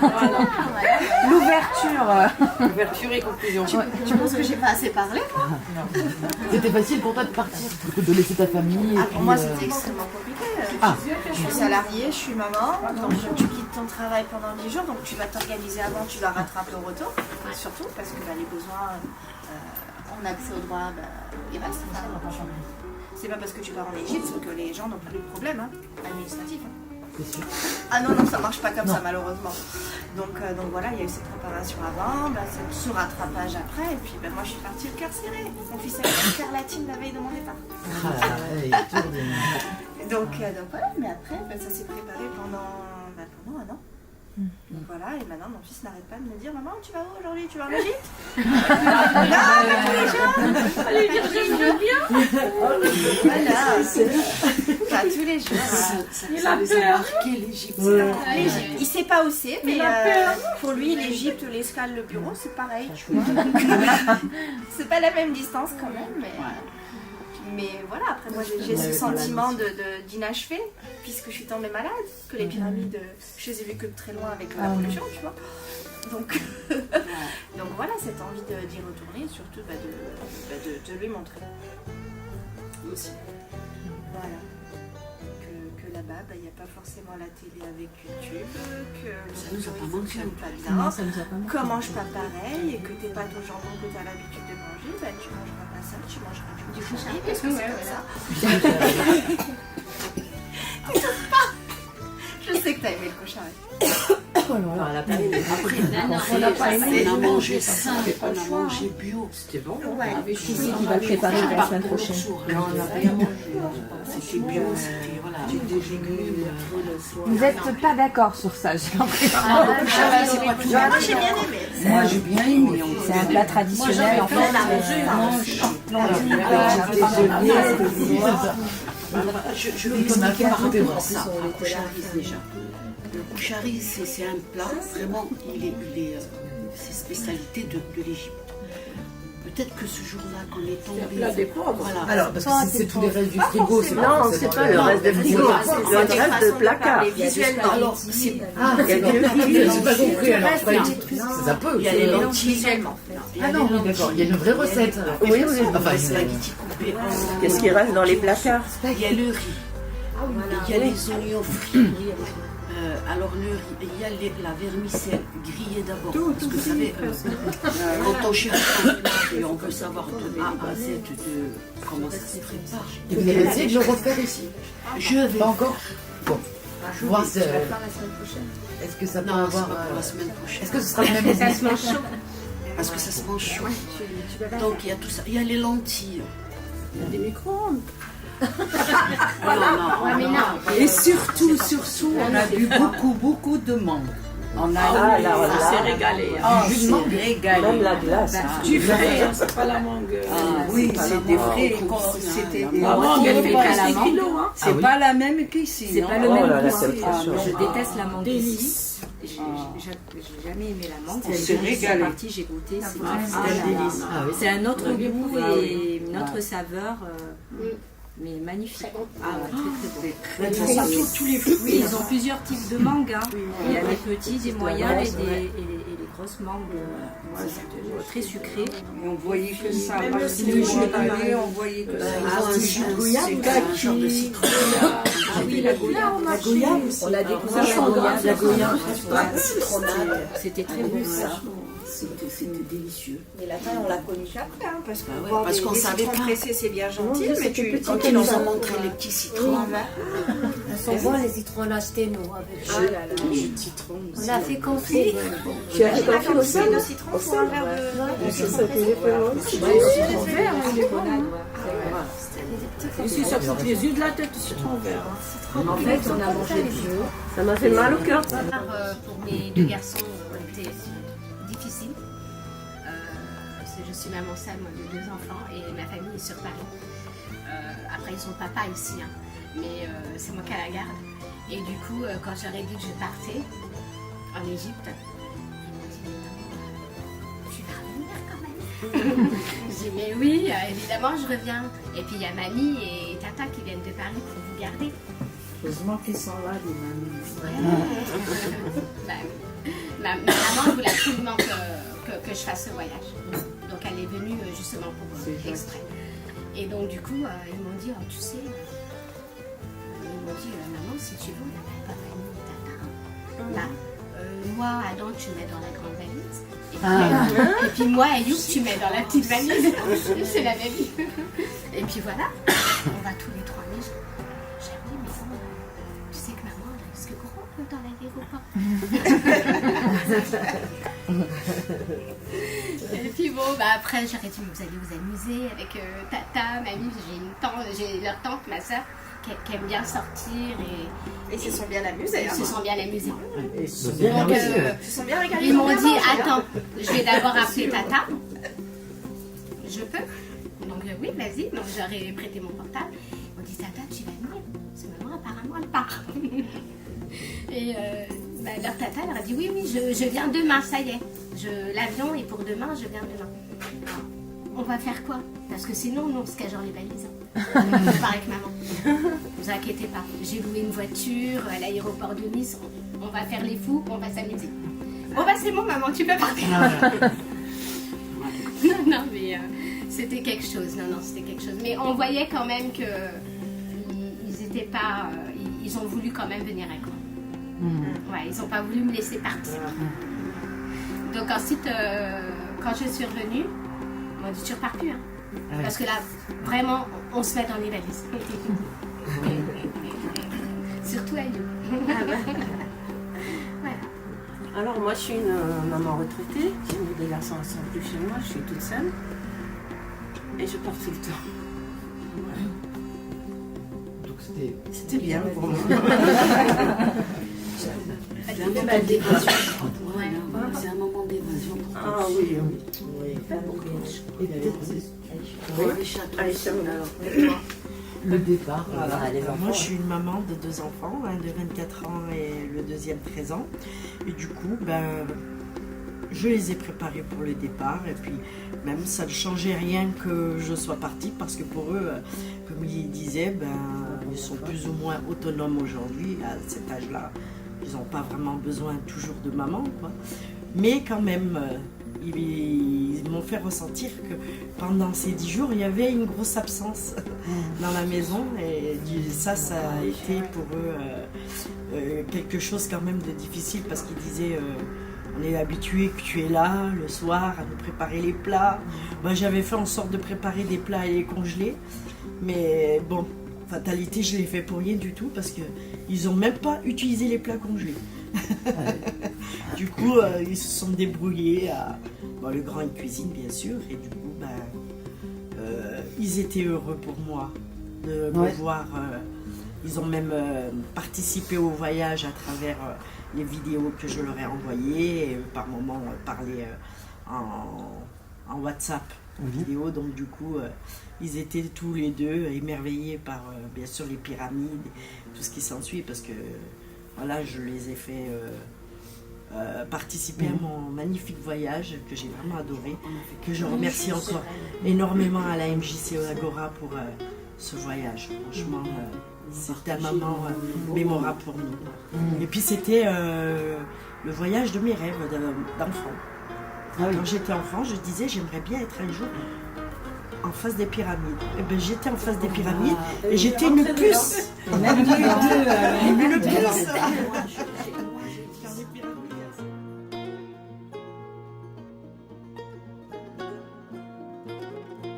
L'ouverture.
Ouverture et conclusion.
Tu penses que j'ai pas assez parlé, moi?
C'était facile pour toi de partir, de laisser ta famille.
Pour moi, c'était extrêmement compliqué. Je suis salariée, je suis maman, donc tu quittes ton travail pendant 10 jours, donc tu vas t'organiser avant, tu vas rattraper au retour, surtout parce que les besoins en accès aux droits, ils restent. C'est pas parce que tu pars en Égypte que les gens n'ont plus de problème administratif.
C'est sûr.
Ah non, ça marche pas comme ça malheureusement. Donc voilà, il y a eu cette préparation avant, ce rattrapage après, et puis moi je suis partie le cœur serré. Mon fils a eu le cœur latine la veille de mon départ. Donc voilà, mais après ça s'est préparé pendant 1 an. Donc voilà, et maintenant mon fils n'arrête pas de me dire: maman, tu vas où aujourd'hui? Tu vas en Égypte? Non, mais tous les jours.
Allez dire j'aimerais bien.
Voilà, pas tous les jours.
Il a marqué l'Égypte.
L'Égypte, il sait pas où c'est, mais pour lui l'Égypte, l'escale, le bureau, c'est pareil, tu vois. C'est pas la même distance quand même, mais voilà, après moi j'ai ce sentiment d'inachevé, puisque je suis tombée malade, que les pyramides, je les ai vues que de très loin avec la pollution, tu vois. Donc voilà, cette envie d'y retourner, surtout de lui montrer aussi. Voilà. Que là-bas, il n'y a pas forcément la télé avec YouTube, que
Ça nous a pas manqué.
pas bien, qu'on mange pas pareil, et que tes pâtes au jambon que tu as l'habitude de manger, tu mangeras pas ça, tu mangeras du cochon, parce que c'est comme ça. Je sais que tu as aimé le cochon.
Après, on a mangé sain, on a mangé bio.
C'était bon.
Ouais.
Qui va le préparer la semaine prochaine?
Non, on n'a rien mangé. C'était bio, c'était voilà, des légumes.
Vous n'êtes pas d'accord sur ça, j'ai l'impression.
C'est pas tout. Moi j'ai bien aimé.
Moi j'ai bien aimé.
C'est un plat traditionnel en fait.
Je vais expliquer par rapport à ça, à Koucharis déjà. Le Koucharis, c'est un plat, vraiment, c'est spécialité de l'Égypte. Peut-être que ce jour-là, quand on est tombé...
Plat des pauvres.
Voilà.
Alors, parce que c'est tous les restes du frigo.
Non, c'est pas le reste des frigos, c'est le reste de placard.
Visuellement.
Alors, c'est...
Ah, j'ai pas compris alors. Ça peut.
Il y a les lentilles
Visuellement.
Ah non, oui, d'accord. Il y a une vraie recette.
Oui.
Enfin,
spaghettis coupés en...
Qu'est-ce qui reste dans les placards?
Il y a le riz. Il y a les oignons frits. Alors le riz, il y a la vermicelle grillée d'abord. Parce que vous savez, quand on cherche un plat et on veut savoir de A à Z comment ça se prépare.
Et vous avez essayé de le refaire ici?
Je vais.
Pas encore? Bon. voir
Tu vas faire la semaine prochaine.
est-ce que ça peut
Non, c'est
avoir.
pas pour la semaine prochaine.
Est-ce que ce sera le même
Ça se mange chaud.
Parce que ça se mange chaud.
Tu peux pas
Donc il y a tout ça. Il y a les lentilles.
Il y a des micro-ondes.
Et surtout, on a bu beaucoup de mangue. On a
C'est régalé.
jus de mangue régalé.
Même la glace.
Du frais.
C'est pas la mangue.
Oui, c'est des frais. C'était
La mangue, elle fait 15 kilos. Hein.
C'est pas la même qu'ici.
C'est
non
pas le
Oh
même
là là,
goût.
c'est très chaud.
Je déteste la mangue ici.
Délice.
J'ai jamais aimé la mangue.
On
C'est
s'est
le jour où je suis
régalé.
partie, j'ai goûté. C'est
Ah,
un
c'est un
délice.
Ah oui.
C'est un autre goût
Ah oui.
et une autre saveur, mais magnifique. Ah ouais, très très bon.
Mais tous les
Et
fruits.
ils ont plusieurs types de mangues. Hein. Il y a des petits, des moyens et les grosses mangues très sucrées.
Et on voyait que ça.
Même
Parce
le
que le
citron,
jus de on voyait que ça.
Ils ont un jus de goyave, un genre de citron.
Ah oui, la goyave.
La goyave aussi.
On l'a découvert la goyave. C'était très bon.
C'était délicieux.
Mais la taille, on l'a connue qu'après, hein, parce que
Bah ouais,
voir
parce
des-
qu'on
des
savait
citrons
pas.
pressés, c'est bien gentil,
Non,
mais
c'était
tu,
petit
quand
Quand
ils
ils
nous
nous
ont
ont montré les petits citrons.
Elles sont bonnes les citrons, on a acheté nous. Avec
Ah là là, le jus de citron.
On a fait confit.
Tu as fait confiance au sel
de citron pour un verre de.
C'est ça que j'ai fait moi aussi.
Je suis sur toutes les yeux de la tête, du citron vert.
En fait, on a mangé bio.
Ça m'a fait mal au cœur.
Pour mes deux garçons, été difficile. Je suis maman seule moi, de 2 enfants et ma famille est sur Paris. Après, ils ont papa ici, hein, mais c'est moi qui ai la garde. Et du coup, quand j'aurais dit que je partais en Égypte, ils m'ont dit tu vas revenir quand même. Je dis mais oui, évidemment, je reviens. Et puis il y a mamie et tata qui viennent de Paris pour vous garder.
Heureusement qu'ils sont là, les mamies.
Bah oui. Ma maman voulait absolument que je fasse ce voyage. Donc elle est venue justement pour exprès. Et donc du coup, ils m'ont dit, oh, tu sais, ils m'ont dit, maman, si tu veux, on appelle papa et tata. Moi, Adam, tu mets dans la grande valise. Et puis moi, Ayoub, tu mets dans la petite valise. C'est la même. Et puis voilà, on va tous les 3 mais j'ai dit, mais bon, tu sais que maman, elle risque gros dans l'aéroport. Et puis bon, bah après, j'aurais dit, vous allez vous amuser avec tata, mamie, j'ai leur tante, ma soeur, qui aime bien sortir et
Ils se sont bien amusés.
ils se sont bien amusés.
Ils se sont bien
Donc,
amusés.
Ils se sont bien régalés.
ils m'ont dit, attends, je vais d'abord appeler tata. Je peux? Donc oui, vas-y. Donc j'aurais prêté mon portable. Ils m'ont dit, tata, tu vas venir? Parce que maman, apparemment, elle part. Et leur tata leur a dit, oui, je viens demain, ça y est. L'avion est pour demain, je viens demain. Alors, on va faire quoi? Parce que sinon, nous, on se cache dans les valises. Je pars avec maman. Ne vous inquiétez pas. J'ai loué une voiture à l'aéroport de Nice. On va faire les fous, on va s'amuser. Bon, bah c'est bon, maman, tu peux partir. Non, mais c'était quelque chose. Non, c'était quelque chose. Mais on voyait quand même que ils étaient pas. Ils ont voulu quand même venir avec moi. Ouais, ils n'ont pas voulu me laisser partir. Donc ensuite, quand je suis revenue, ils m'ont dit, tu repars plus, hein. Parce que là, vraiment, on se met dans les valises. Surtout à nous. Voilà.
Alors moi je suis une maman retraitée, j'ai mis des garçons à 100 plus chez moi, je suis toute seule et je pars tout le temps.
Donc
C'était bien pour moi.
C'est un moment d'évasion. C'est un moment d'évasion.
Ah oui,
le départ.
Voilà. Moi, je suis une maman de 2 enfants, un de 24 ans et le deuxième 13 ans. Et du coup, je les ai préparés pour le départ. Et puis, même, ça ne changeait rien que je sois partie parce que pour eux, comme ils disaient, ils sont plus ou moins autonomes aujourd'hui à cet âge-là. Ils n'ont pas vraiment besoin toujours de maman, quoi. Mais quand même, ils m'ont fait ressentir que pendant ces 10 jours, il y avait une grosse absence dans la maison. Et ça a été pour eux quelque chose quand même de difficile parce qu'ils disaient on est habitué que tu es là le soir à nous préparer les plats. Moi, j'avais fait en sorte de préparer des plats et les congeler. Mais bon, Fatalité, je l'ai fait pour rien du tout parce qu'ils n'ont même pas utilisé les plats congelés. Du coup, ils se sont débrouillés. Le grand, il cuisine bien sûr, et du coup, ils étaient heureux pour moi de me voir. Ils ont même participé au voyage à travers les vidéos que je leur ai envoyées, et par moments parlé en WhatsApp vidéo. Donc du coup, ils étaient tous les deux émerveillés par bien sûr les pyramides, tout ce qui s'ensuit, parce que voilà, je les ai fait participer à mon magnifique voyage que j'ai vraiment adoré, que je remercie encore énormément à la MJC Agora pour ce voyage. Franchement, c'était un moment mémorable pour nous. Et puis c'était le voyage de mes rêves d'enfant. Quand j'étais enfant, je disais j'aimerais bien être un jour en face des pyramides. Et ben, j'étais en face des pyramides et j'étais une puce. Une puce.